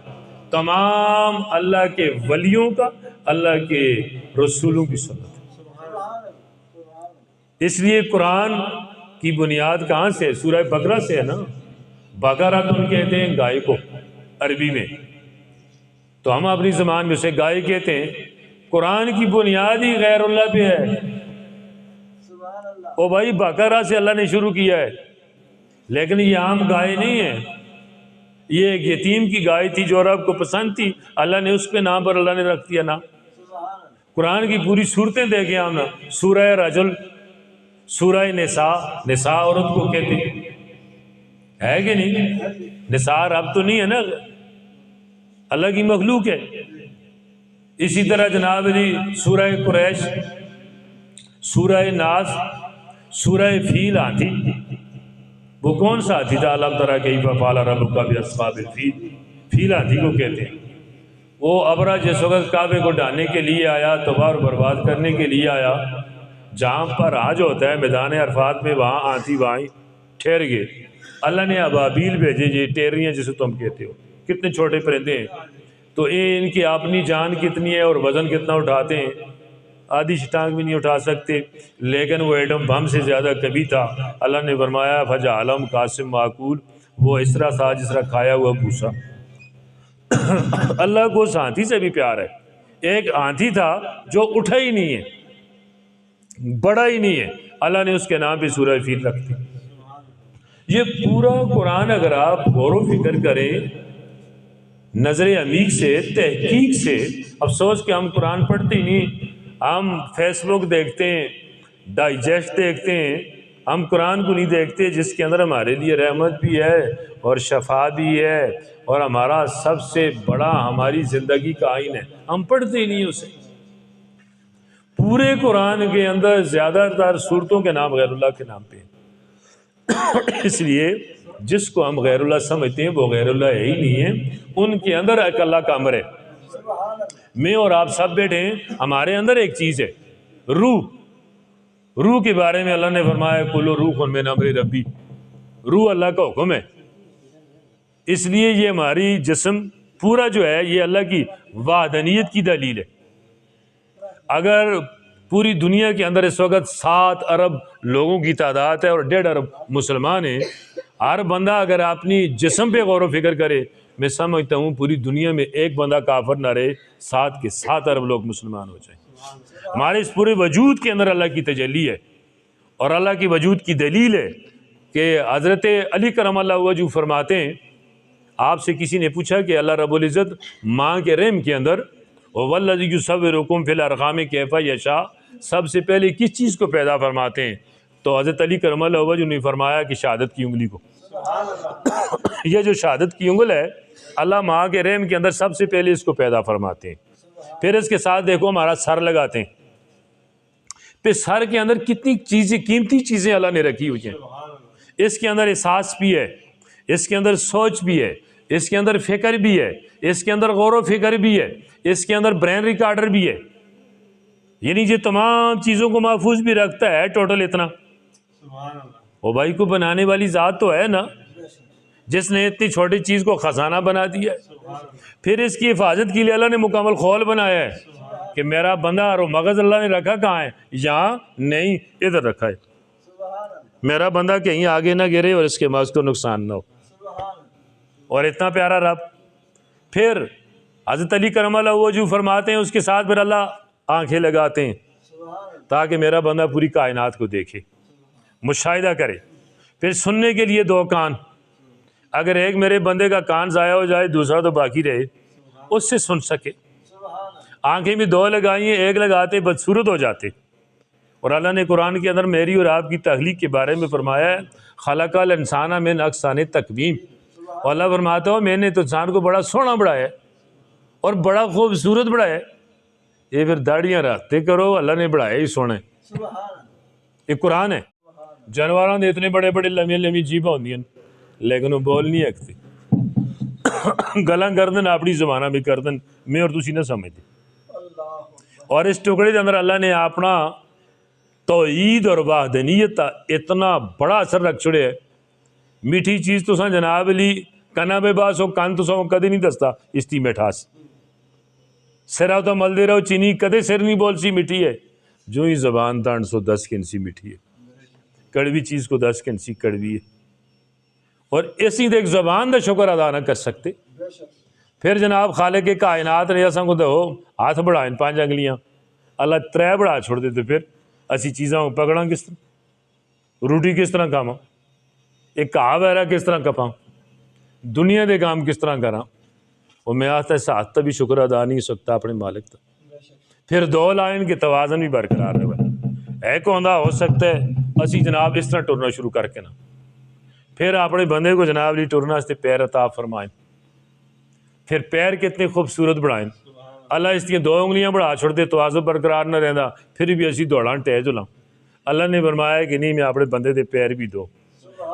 تمام اللہ کے ولیوں کا، اللہ کے رسولوں کی سنت ہے۔ اس لیے قرآن کی بنیاد کہاں سے؟ سورہ بقرہ سے ہے نا۔ بقرہ تم کہتے ہیں گائے کو عربی میں، تو ہم اپنی زبان میں اسے گائے کہتے ہیں۔ قرآن کی بنیاد ہی غیر اللہ پہ ہے۔ سبحان اللہ۔ او بھائی بقرہ سے اللہ نے شروع کیا ہے، لیکن یہ عام گائے نہیں ہے، یہ ایک یتیم کی گائے تھی جو عرب کو پسند تھی، اللہ نے اس کے نام پر اللہ نے رکھ دیا نا۔ قرآن کی پوری صورتیں دیکھیں ہم نا، سورہ رجل، سورہ نساء عورت کو کہتے ہیں، ہے کہ نہیں؟ نساء رب تو نہیں ہے نا، اللہ کی مخلوق ہے۔ اسی طرح جناب جی سورہ قریش، سورہ ناس، سورہ فیل ہاتھی، وہ کون سا ہاتھی تھا؟ علم تری کیف فعل ربک باصحاب الفیل، فیل ہاتھی کو کہتے ہیں۔ وہ ابرا جس وقت کعبے کو ڈھانے کے لیے آیا، تباہ اور برباد کرنے کے لیے آیا، جہاں پر حج ہوتا ہے میدان عرفات میں، وہاں ہاتھی وہاں ٹھہر گئے۔ اللہ نے ابابیل بھیجے، یہ ٹیریاں جسے تم کہتے ہو، کتنے چھوٹے پرندے ہیں، تو ان کی اپنی جان کتنی ہے اور وزن کتنا اٹھاتے ہیں، آدھی شٹانگ بھی نہیں اٹھا سکتے، لیکن وہ ایٹم بم سے زیادہ کبھی تھا۔ اللہ نے فرمایا فجعلہم قاسم معقول، وہ اس طرح تھا جس طرح کھایا ہوا بھوسا۔ اللہ کو اس ہاتھی سے بھی پیار ہے۔ ایک ہاتھی تھا جو اٹھا ہی نہیں ہے، بڑا ہی نہیں ہے، اللہ نے اس کے نام پہ سورہ فیل رکھ دی۔ یہ پورا قرآن اگر آپ غور و فکر کریں نظر عمیق سے، تحقیق سے، افسوس کہ ہم قرآن پڑھتے ہی نہیں، ہم فیس بک دیکھتے ہیں، ڈائجسٹ دیکھتے ہیں، ہم قرآن کو نہیں دیکھتے جس کے اندر ہمارے لیے رحمت بھی ہے اور شفا بھی ہے اور ہمارا سب سے بڑا ہماری زندگی کا آئین ہے، ہم پڑھتے ہی نہیں اسے۔ پورے قرآن کے اندر زیادہ تر صورتوں کے نام غیر اللہ کے نام پہ ہیں۔ اس لیے جس کو ہم غیر اللہ سمجھتے ہیں وہ غیر اللہ ہے ہی نہیں ہے، ان کے اندر ایک اللہ کا امر ہے۔ میں اور آپ سب بیٹھے ہیں، ہمارے اندر ایک چیز ہے، روح کے بارے میں اللہ نے فرمایا کلو روح من امر ربی، روح اللہ کا حکم ہے۔ اس لیے یہ ہماری جسم پورا جو ہے یہ اللہ کی وحدانیت کی دلیل ہے۔ اگر پوری دنیا کے اندر اس وقت 7 ارب لوگوں کی تعداد ہے اور 1.5 ارب مسلمان ہیں، ہر بندہ اگر اپنی جسم پہ غور و فکر کرے، میں سمجھتا ہوں پوری دنیا میں ایک بندہ کافر نہ رہے، 7 کے 7 ارب لوگ مسلمان ہو جائیں۔ ہمارے اس پورے وجود کے اندر اللہ کی تجلی ہے، اور اللہ کی وجود کی دلیل ہے کہ حضرت علی کرم اللہ وجہ فرماتے ہیں، آپ سے کسی نے پوچھا کہ اللہ رب العزت ماں کے رحم کے اندر وَالَّذِي يُصَوِّرُكُمْ فِي الْأَرْحَامِ كَيْفَ يَشَاءُ، سب سے پہلے کس چیز کو پیدا فرماتے ہیں؟ تو حضرت علی کرم اللہ وجہ نے فرمایا کہ شہادت کی انگلی کو۔ یہ جو شہادت کی انگل ہے، اللہ ماں کے رحم کے اندر سب سے پہلے اس کو پیدا فرماتے ہیں، پھر اس کے ساتھ دیکھو ہمارا سر لگاتے ہیں، پہ سر کے اندر کتنی چیزیں قیمتی چیزیں اللہ نے رکھی ہوئی ہیں. اس کے اندر احساس بھی ہے, اس کے اندر سوچ بھی ہے, اس کے اندر فکر بھی ہے, اس کے اندر غور و فکر بھی ہے, اس کے اندر برین ریکارڈر بھی ہے. یعنی یہ تمام چیزوں کو محفوظ بھی رکھتا ہے. ٹوٹل اتنا وہ بھائی کو بنانے والی ذات تو ہے نا, جس نے اتنی چھوٹی چیز کو خزانہ بنا دیا ہے. پھر اس کی حفاظت کے لیے اللہ نے مکمل خول بنایا ہے کہ میرا بندہ اور مغز اللہ نے رکھا کہاں ہے؟ یہاں نہیں, ادھر رکھا ہے. میرا بندہ کہیں آگے نہ گرے اور اس کے مغز کو نقصان نہ ہو. اور اتنا پیارا رب. پھر حضرت علی کرم اللہ وجہ فرماتے ہیں اس کے ساتھ پھر اللہ آنکھیں لگاتے ہیں تاکہ میرا بندہ پوری کائنات کو دیکھے, مشاہدہ کرے. پھر سننے کے لیے 2 کان, اگر ایک میرے بندے کا کان ضائع ہو جائے دوسرا تو باقی رہے, اس سے سن سکے. آنکھیں بھی 2 لگائی ہیں, ایک لگاتے بدصورت ہو جاتے. اور اللہ نے قرآن کے اندر میری اور آپ کی تخلیق کے بارے میں فرمایا ہے خلق الانسان من احسن تقویم. اور اللہ فرماتا ہو میں نے تو انسان کو بڑا سونا بڑھایا ہے اور بڑا خوبصورت بڑھایا ہے. یہ پھر داڑیاں رکھتے کرو, اللہ نے بڑھایا ہی سونا ہے. یہ قرآن ہے. جانوراں دے اتنے بڑے بڑے لمبی لمبی جیباں ہوندی ہیں لیکن وہ بول نہیں سکتے. گلاں کردن اپنی زبانہ بھی کردن میں اور تسی نہ سمجھتے. اور اس ٹکڑے کے اندر اللہ نے اپنا توحید اور وحدانیت اتنا بڑا اثر رکھ چھڑے ہے. میٹھی چیز تو جناب علی کنا بے باس ہو کن تو کدی نہیں دستا اس کی مٹھاس. سرا تو ملدے رہو چینی کدے سر نہیں بول سی میٹھی ہے. جو ہی زبان تان سو 10 کنسی میٹھی ہے. کڑوی چیز کو 10 کنسی کڑوی ہے. اور اسی دیکھ زبان دا شکر ادا نہ کر سکتے. پھر جناب خالق کائنات نے ایسا کو دو ہاتھ بڑھائیں 5 انگلیاں, اللہ 3 بڑھا چھوڑ دیتے. پھر اسی چیزاں کو پکڑاں کس طرح, روٹی کس طرح کھاواں, ایک کہا بہرا کس طرح کپاں, دنیا دے کام کس طرح کراں. وہ میں آتا ہے ساتھ بھی شکر ادا نہیں سکتا اپنے مالک تا. پھر 2 لائن کے توازن بھی برقرار رہے. ایک ہوندہ ہو سکتا ہے اسی جناب اس طرح ٹرنا شروع کر کے نا پھر اپنے بندے کو جناب لی ٹرنا اس تے پیر عطا فرمائیں. پھر پیر کتنے خوبصورت بڑھائیں. اللہ اس کی 2 انگلیاں بڑھا چھوڑ دے توازن برقرار نہ رہندا پھر بھی اسی دوڑاں ٹہج ہولاں. اللہ نے فرمایا کہ نہیں میں اپنے بندے دے پیر بھی دو.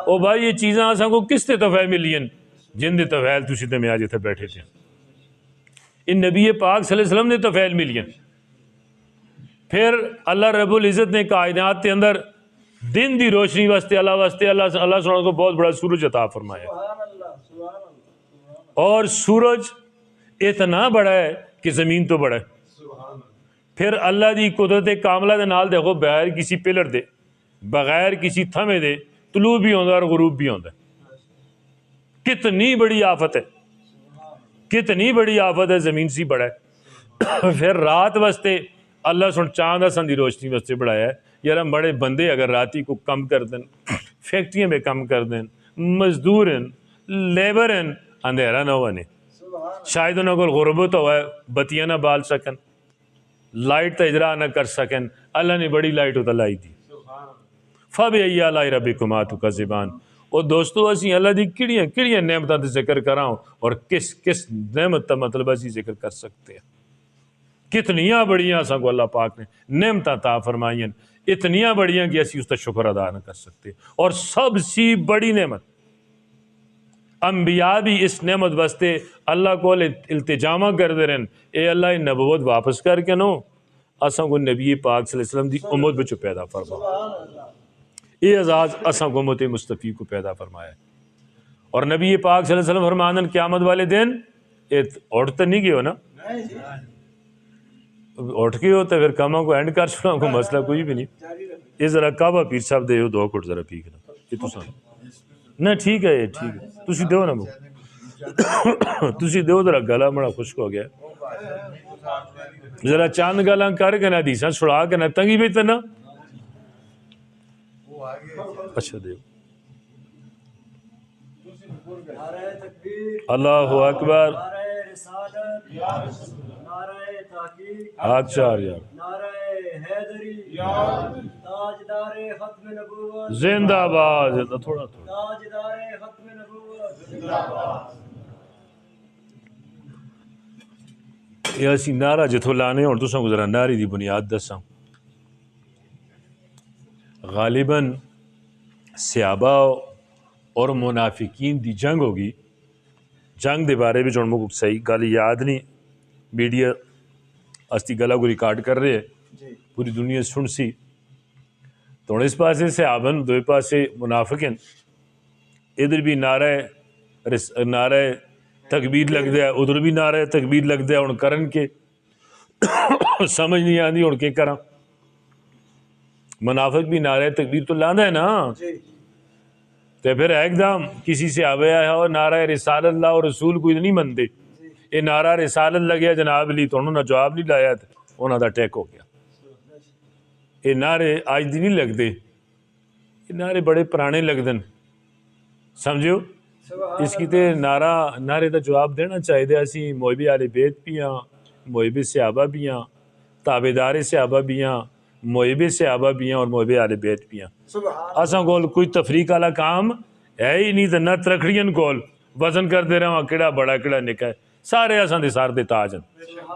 او بھائی یہ چیزاں اساں کو کس تے تفیل ملی ہیں جن دے تفیل تسی تے میں آج اتنے بیٹھے تھے. ان نبی پاک صلی اللہ علیہ وسلم نے تفیل ملی ہیں. پھر اللہ رب العزت نے کائنات کے اندر دن دی روشنی واسطے اللہ سبحانہ کو بہت بڑا سورج عطا فرمایا. اور سورج اتنا بڑا ہے کہ زمین تو بڑا ہے. پھر اللہ دی قدرت کاملہ دے نال دیکھو بغیر کسی پلر دے بغیر کسی تھمے دے طلوع بھی ہوندہ اور غروب بھی ہوندہ. کتنی بڑی آفت ہے, کتنی بڑی آفت ہے, زمین سی بڑا ہے. پھر رات واسطے اللہ سن چاند اساں دی روشنی واسطے بڑھایا ہے. یار ہم بڑے بندے اگر راتی کو کم کر دیں فیکٹریوں میں کم کر دیں مزدور ہیں لیبر ہیں اندھیرا نہ ہونے شاید انہوں کو غربت ہوا ہے بتیاں نہ بال سکن لائٹ تا اجرا نہ کر سکن. اللہ نے بڑی لائٹ ہوتا لائی دی. فَبِأَيِّ آلَاءِ رَبِّكُمَا تُكَذِّبَانِ. اور دوستو اسی اللہ دی کڑیاں نعمتاں تے ذکر کراؤں اور کس نعمت تا مطلب اسی ذکر کر سکتے ہیں. کتنیاں بڑیاں اساں کو اللہ پاک نے نعمتاں عطا فرمائیں اتنیاں بڑیاں کہ اسی اس کا شکر ادا نہ کر سکتے. اور سب سی بڑی نعمت انبیاء بھی اس نعمت واسطے اللہ کو التجامہ کر دے رہن اے اللہ نبوت واپس کر کے نو اساں کو نبی پاک صلی اللہ علیہ وسلم دی امت وچ پیدا فرما. اے اعزاز اساں کو امت مصطفی کو پیدا فرمایا. اور نبی پاک صلی اللہ علیہ وسلم فرماندن قیامت والے دن اٹھ تو نہیں گئے ہو نا, اٹھ کے ہوتا پھر کاموں کو اینڈ کر چھوڑا کو مسئلہ کوئی بھی نہیں. یہ ذرا کعبہ پیر صاحب دے 2 گھٹ ذرا پی کے نا یہ تو سن نہ ٹھیک ہے, یہ ٹھیک ہے تسی دیو نا تسی دیو ذرا گلا بڑا خشک ہو گیا ذرا چاند گالاں کر کے نا حدیثاں چھڑا کے نا تنگی بھی تے نا اچھا دیو. اللہ اکبر اچھا یار زندہ باد تھوڑا یہ اسی نعرہ جتھوں لانے ہوں تساں کو ذرا نعرے دی بنیاد دساں. غالباً صحابہ اور منافقین دی جنگ ہوگی. جنگ دے بارے میں مجھے صحیح گل یاد نہیں, میڈیا استی گلا کو ریکارڈ کر رہے جی پوری دنیا سن سی. تو ہوں اس پاسے صحابن دو پاسے منافقن, ادھر بھی نعرہ تکبیر لگ دیا, ادھر بھی نعرہ تکبیر لگ دیا. ہوں کرن کے سمجھ نہیں آتی ہوں کہ کرا. منافق بھی نعرہ تکبیر تو لانا ہے نا, جی تو پھر ایک دم کسی سے آوے آیا اور نعرہ رسالت اللہ اور رسول کوئی نہیں منتے, یہ نعرہ رسالت لگیا جناب علی تو انہوں نے جواب نہیں لایا, انہوں دا ٹیک ہو گیا. یہ نعرے آج دی نہیں لگتے, یہ نعرے بڑے پرانے لگدن, سمجھو. اس کی تے نعرے دا جواب دینا چاہیے. اسی محب آل بیت بھی ہاں, محب صحابہ بھی ہاں, تابعدار صحابہ بھی ہاں, محب صحابہ بھی ہیں اور محب آل بیت بھی ہیں. سبحان اساں کول کوئی تفریق والا کام ہے ہی نہیں, تو نہ ترکھڑیاں کول وزن کرتے رہا کہڑا بڑا کہڑا نکا ہے. سارے اساں دے سار دے تاج ہیں.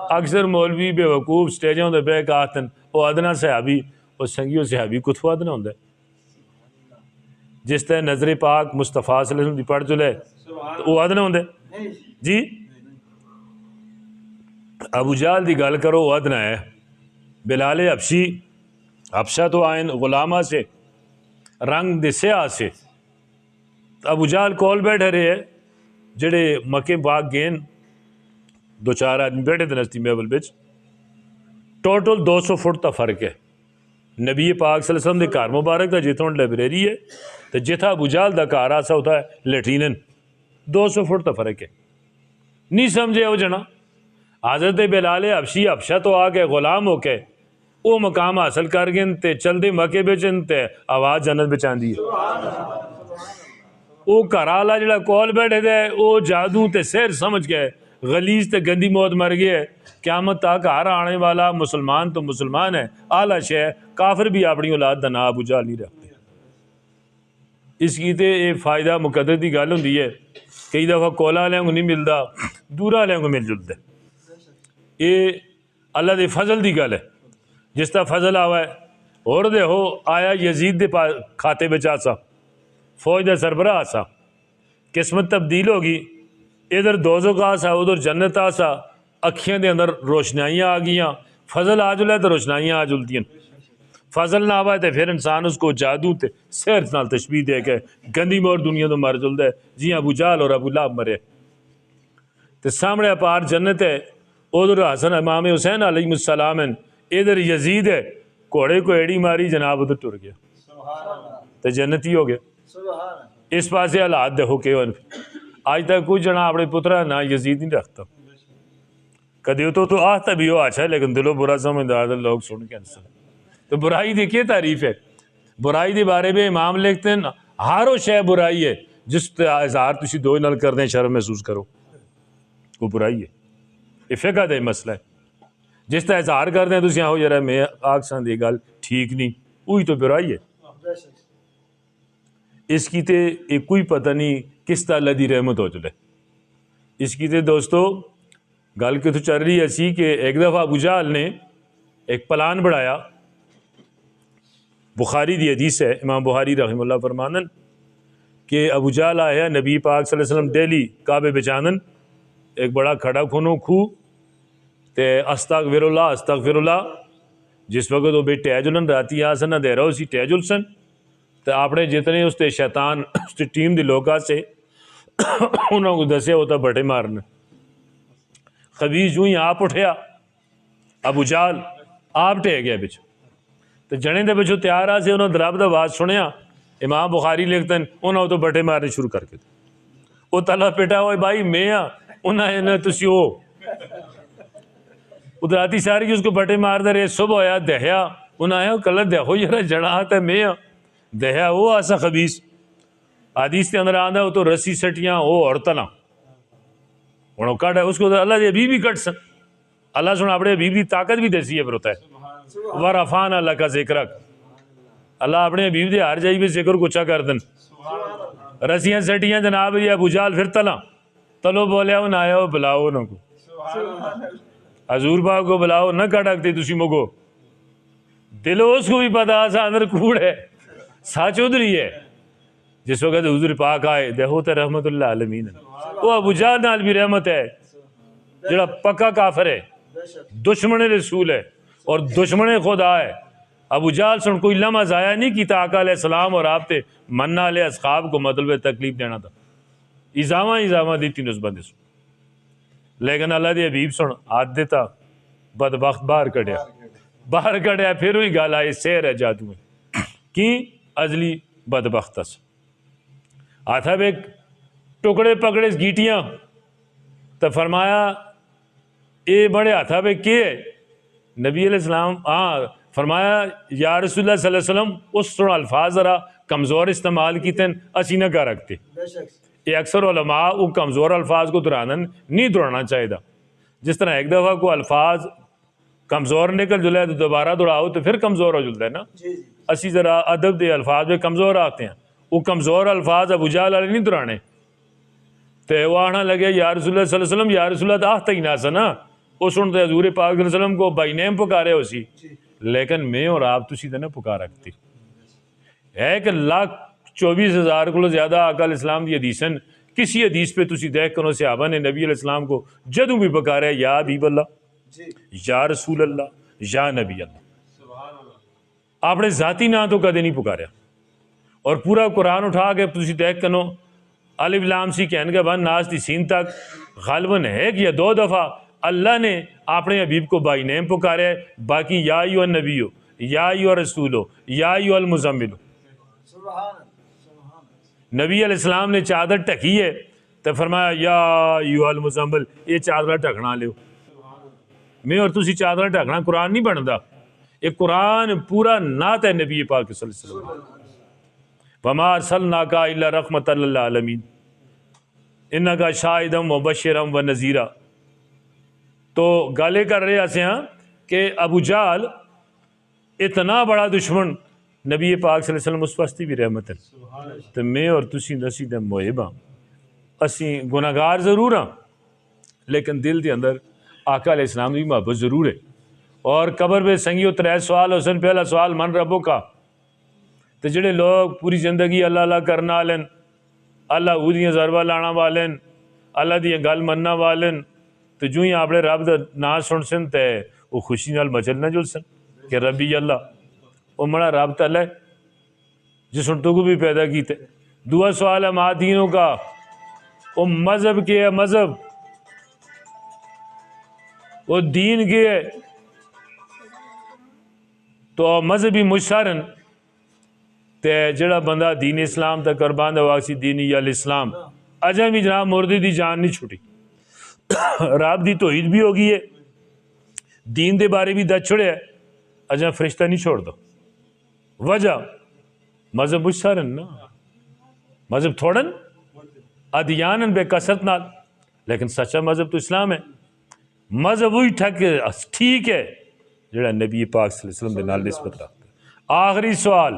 اکثر مولوی بے وقوف سٹیجوں دے بہ کے آخدن وہ ادنا صحابی, وہ سنگیو صحابی کتوں ادنا ہوندا ہے. جس طرح نظر پاک مصطفیٰ صلی اللہ علیہ وسلم دی پڑھ چلے تو وہ ادنا ہوندا ہے جی. ابو جہل دی گل کرو وہ ادنا ہے. بلال حبشی, حبشہ تو آئین غلامہ سے, رنگ دے سیاہ سے. ابو جہل کول بیٹھے رہے جڑے مکے باغ گین, دو چار آدمی بیٹھے تھے نستی میبل بچ. ٹوٹل 200 فٹ تا فرق ہے. نبی پاک صلی اللہ علیہ وسلم دے گھر مبارک دا جتوں لائبریری ہے تو جتھا ابو جہل دا گھر آسا ہوتا ہے لیٹرینن, 200 فٹ تا فرق ہے. نہیں سمجھے وہ جنا. حضرت بلال حبشی حبشہ تو آ کے غلام ہو کے وہ مقام حاصل کر گئے تے چل دے مکے بچن تے آواز جنت بچاندی ہے. وہ گھر والا جڑا کول بیٹھے دے وہ جادو تے سحر سمجھ گئے, غلیظ تے گندی موت مر گئے. قیامت تک ہر آنے والا مسلمان تو مسلمان ہے, اعلیٰ شے ہے. کافر بھی اپنی اولاد دا نام ابو جہل نہیں رکھتے. اس کی تے یہ فائدہ مقدر دی گل ہوندی ہے. کئی دفعہ کولا والوں کو نہیں ملتا, دورا والوں کو مل جلتا ہے. یہ اللہ دے فضل دی گل ہے. جس طرح فضل آوا ہے اور دے ہو آیا یزید دے کھاتے بچ آسا, فوج دے سربراہ آسا, قسمت تبدیل ہوگی. ادھر دوزخ آسا ادھر جنت آسا, اکھیاں دے اندر روشنائیاں آ گئیاں. فضل آ جلے تو روشنائیاں آ جلتی ہیں. فضل نہ آوا تو پھر انسان اس کو جادو تے سحر نال تشبیہ دے کے گندی مور دنیا تو مر جلدا ہے. جی ابو جہل اور ابو لہب مرے. تے سامنے اپار جنت ہے, ادھر حسن امام حسین علیہ السلام ہیں, ادھر یزید ہے, گھوڑے کو ایڑی ماری جناب ادھر ٹر گیا تو جنتی ہو گیا. سبحان اس پاسے حالات دیکھو کہ آج تک کوئی جنا اپنے پترا نہ یزید نہیں رکھتا. کدی تو آتا بھی ہو اچھا, لیکن دلو برا سمجھدار لوگ سن کے انسان. تو برائی دی کیا تعریف ہے؟ برائی دے بارے میں امام لکھتے ہیں ہر وہ شے برائی ہے جس اظہار تسی دو نال کر دیں شرم محسوس کرو, وہ برائی ہے. یہ فقہ دا مسئلہ ہے. جس طرح اظہار کر دیں تسی آؤ یار میں آکساں دی گل ٹھیک نہیں, وہی تو برائی ہے. اس کی تے ایک کوئی پتہ نہیں کس طرح اللہ دی رحمت ہو چلے. اس کی تے دوستو گل کہ تو چل رہی ایسی کہ ایک دفعہ ابو جہل نے ایک پلان بڑھایا. بخاری دی حدیث ہے, امام بخاری رحمہ اللہ فرمانن کہ ابو جہل آیا نبی پاک صلی اللہ علیہ وسلم ڈیلی کعبے بچانن, ایک بڑا کھڑا کھونو کھو تے استغفر اللہ. جس وقت وہ بے ٹہجلن راتی آسن نہ دے رہا اسی ٹہجل سن تو اپنے جتنے اس تے شیطان اس تے ٹیم دی لوگا سے انہوں کو دسے ہوتا بٹے مارنا. خبیث جو ہی آپ اٹھیا, ابو جہل آپ ٹہ گیا بچ تو جنے دے بچو تیار آ سے انہوں دراب دا آواز سنیا. امام بخاری لکھتے ہیں انہوں تو بٹے مارنے شروع کر کے وہ تلا پیٹا ہوئے بھائی میں ہاں, انہیں تسی ہو ادھر آتی ساری اس کو بٹے مار دے رہے. صبح ہویا دہیا, انہیں آیا کل دیکھو یار جڑا آتا ہے میں ہاں, دہیا وہ آسا خبیث. حدیث کے اندر آندا وہ تو رسی سٹیاں وہ عورتنا ہوں کٹ ہے اس کو اللہ دے حبیب بھی کٹ سن. اللہ سن اپنے حبیب کی طاقت بھی دیسی ہے پر ہوتا ہے ورفان اللہ کا ذکر. اللہ اپنے حبیب دے ہر جائی بھی ذکر کو اچھا کر دن. رسیاں سٹیاں جناب یہ ابو جہل پھر تلا تلو بولیا وہ نہ آیا وہ بلاؤ انہوں کو, حضور پاک کو بلاؤ نہ کٹکتے تسی مگو. دلو اس کو بھی پتا سا اندر کوڑ ہے سچ ادھر ہی ہے جس وقت حضور پاک آئے دیکھو تے رحمت اللہ عالمین وہ ابو جہل نال بھی رحمت ہے جڑا پکا کافر ہے بے شک دشمن رسول ہے اور دشمن خدا ہے. ابو جہل سن کوئی لمحہ ضائع نہیں کیتا آقا علیہ السلام اور آپ تے منع علیہ اصحاب کو مطلب تکلیف دینا تھا ایزاما دیتی نے اس بندے سے. لیکن اللہ دی حبیب سن آد دیتا بدبخت باہر کڑیا پھر وہی گل آئی سیر ہے جادو میں کی ازلی بدبخت اس آتھا بے ٹکڑے پکڑے گیٹیاں تو فرمایا اے بڑے ہاتھا پہ کیے نبی علیہ السلام فرمایا یا رسول اللہ صلی اللہ علیہ وسلم اس طرح الفاظ ذرا کمزور استعمال کی تن اسی نہ کر رکھتے. بے شک یہ اکثر علماء وہ کمزور الفاظ کو نہیں دوڑانا چاہیے تھا. جس طرح ایک دفعہ کو الفاظ کمزور نکل جلے تو دوبارہ دوڑاؤ تو پھر کمزور ہو جلتا ہے نا. جی جی اسی ذرا ادب دے الفاظ میں کمزور آتے ہیں وہ کمزور الفاظ ابو جہل والے نہیں دوڑانے. تو وہ آنا لگے یا رسول اللہ صلی اللہ علیہ وسلم یا رسول اللہ آہتا ہی نہ سنا وہ سنتے حضور پاک صلی اللہ علیہ وسلم کو بائی نیم پکارے ہو سی لیکن میں اور آپ تسی تے نہ پکار رکھتی 1,24,000 کو زیادہ آقا علیہ السلام دی حدیثن کسی حدیث پہ تسی دیکھ کر صحابہ نے نبی علیہ السلام کو جدوں بھی پکارے یا حبیب اللہ جی یا رسول اللہ یا نبی اللہ آپ نے ذاتی نام تو کدے نہیں پکاریا. اور پورا قرآن اٹھا کے تسی دیکھ کنو الف لام سی کہن کے بعد ناس دی سین تک غالباً ہے کہ 2 دفعہ اللہ نے اپنے حبیب کو بائی نیم پکارے باقی یا ایھا النبی یا ایھا الرسول یا ایھا المزمل. سبحان نبی علیہ السلام نے چادر ٹھکی ہے تو فرمایا یا ایھا المزمل یہ چادر ٹھکنا لیو. میں اور تسی چادر ٹھکنا قرآن نہیں بنتا یہ قرآن پورا نعت ہے نبی پاک صلی اللہ علیہ وسلم. وما ارسلناک الا رحمۃ للعالمین انک شاہدا ومبشرا ونذیرا. تو گالے کر رہے ایسے ہاں کہ ابو جہل اتنا بڑا دشمن نبی پاک صلی اللہ علیہ وسلم اس واسطے بھی رحمت ہے. تو میں اور تسی نسی دے محب ہاں اسی گناہگار ضرور ہاں لیکن دل دے اندر آقا علیہ السلام کی محبت ضرور ہے. اور قبر میں سنگیو 3 سوال حسن پہلا سوال من ربو کا. تو جڑے لوگ پوری زندگی اللہ اللہ کرنا والن اللہ اودیاں ضربہ لانا والن اللہ دی گل مننا والن تو جو ہی اپنے رب دا نام سن سن تے وہ خوشی نال مچل نہ جل سن کہ ربی اللہ وہ مڑا رب تعالی جس نے تو کو بھی پیدا کیتے. دوسرا سوال ہے ماں دینوں کا وہ مذہب کیا ہے مذہب وہ دین کیا ہے تو مذہبی مشارن تے جڑا بندہ دین اسلام تک قربان دا واقسی دینی یا الاسلام اجا بھی جناب مردی دی جان نہیں چھوٹی رب دی توحید بھی ہوگی ہے دین دے بارے بھی دس چھڑے ہے اجا فرشتہ نہیں چھوڑ دو. وجہ مذہب مشارن نا مذہب تھوڑن ادیانن بے کثرت نال لیکن سچا مذہب تو اسلام ہے. مذہب وہی ٹھیک ہے جڑا نبی پاک صلی اللہ علیہ وسلم دے نال نسبت رکھتا ہے. آخری سوال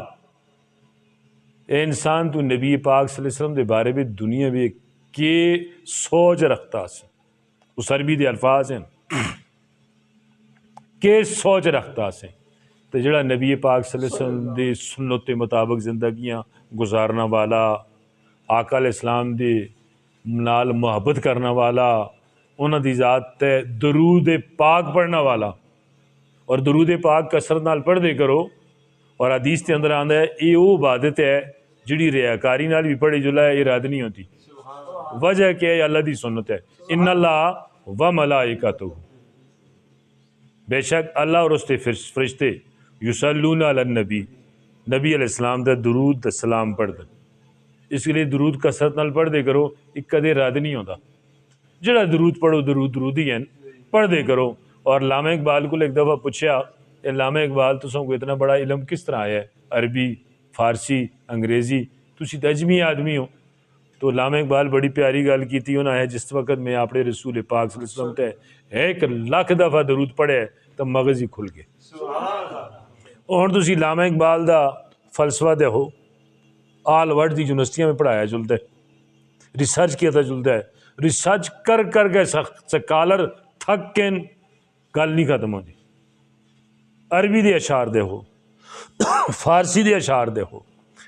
اے انسان تو نبی پاک صلی اللہ علیہ وسلم دے بارے میں دنیا میں کی سوچ رکھتا ہے اس عربی دے الفاظ ہیں کہ سوچ رکھتا ہے تو جڑا نبی پاک صلی اللہ علیہ وسلم دے سنت کے مطابق زندگیاں گزارنا والا آقا علیہ السلام دے نال محبت کرنا والا انہاں دی ذات تے درود پاک پڑھنا والا اور درود پاک کثرت نال پڑھ دے کرو. اور حدیث کے اندر آندا ہے یہ وہ عبادت ہے جڑی ریاکاری نال بھی پڑھی جلا ہے اراد نہیں ہوتی. وجہ کہ اللہ دی سنت ہے ان اللہ و ملائکتہ بے شک اللہ اور اس کے فرشتے یصلون علی النبی نبی علیہ السلام دا درود دا سلام پڑھ دے. اس کے لیے درود کثرت نال پڑھ دے کرو ایک کدے رد نہیں ہوتا جڑا درود پڑھو درود ہی ہیں پڑھ دے کرو. اور علامہ اقبال کو ایک دفعہ پوچھا علامہ اقبال تسوں کو اتنا بڑا علم کس طرح آیا ہے عربی فارسی انگریزی تسی تجمی آدمی ہو. تو علامہ اقبال بڑی پیاری گل کیتی انہاں ہے جس وقت میں اپنے رسول پاک صلی اللہ علیہ وسلم تے 1,00,000 دفعہ درود پڑھے تو مغز ہی کھل گئے. اور تسی علامہ اقبال دا فلسفہ دے ہو آل ورلڈ دی یونیورسٹیاں میں پڑھایا جلتا ہے ریسرچ کیا تھا جلتا ہے ریسرچ کر کر کے سکالر تھک کے گل نہیں ختم ہوتی. عربی دے اشعار دے ہو فارسی دے اشعار دے ہو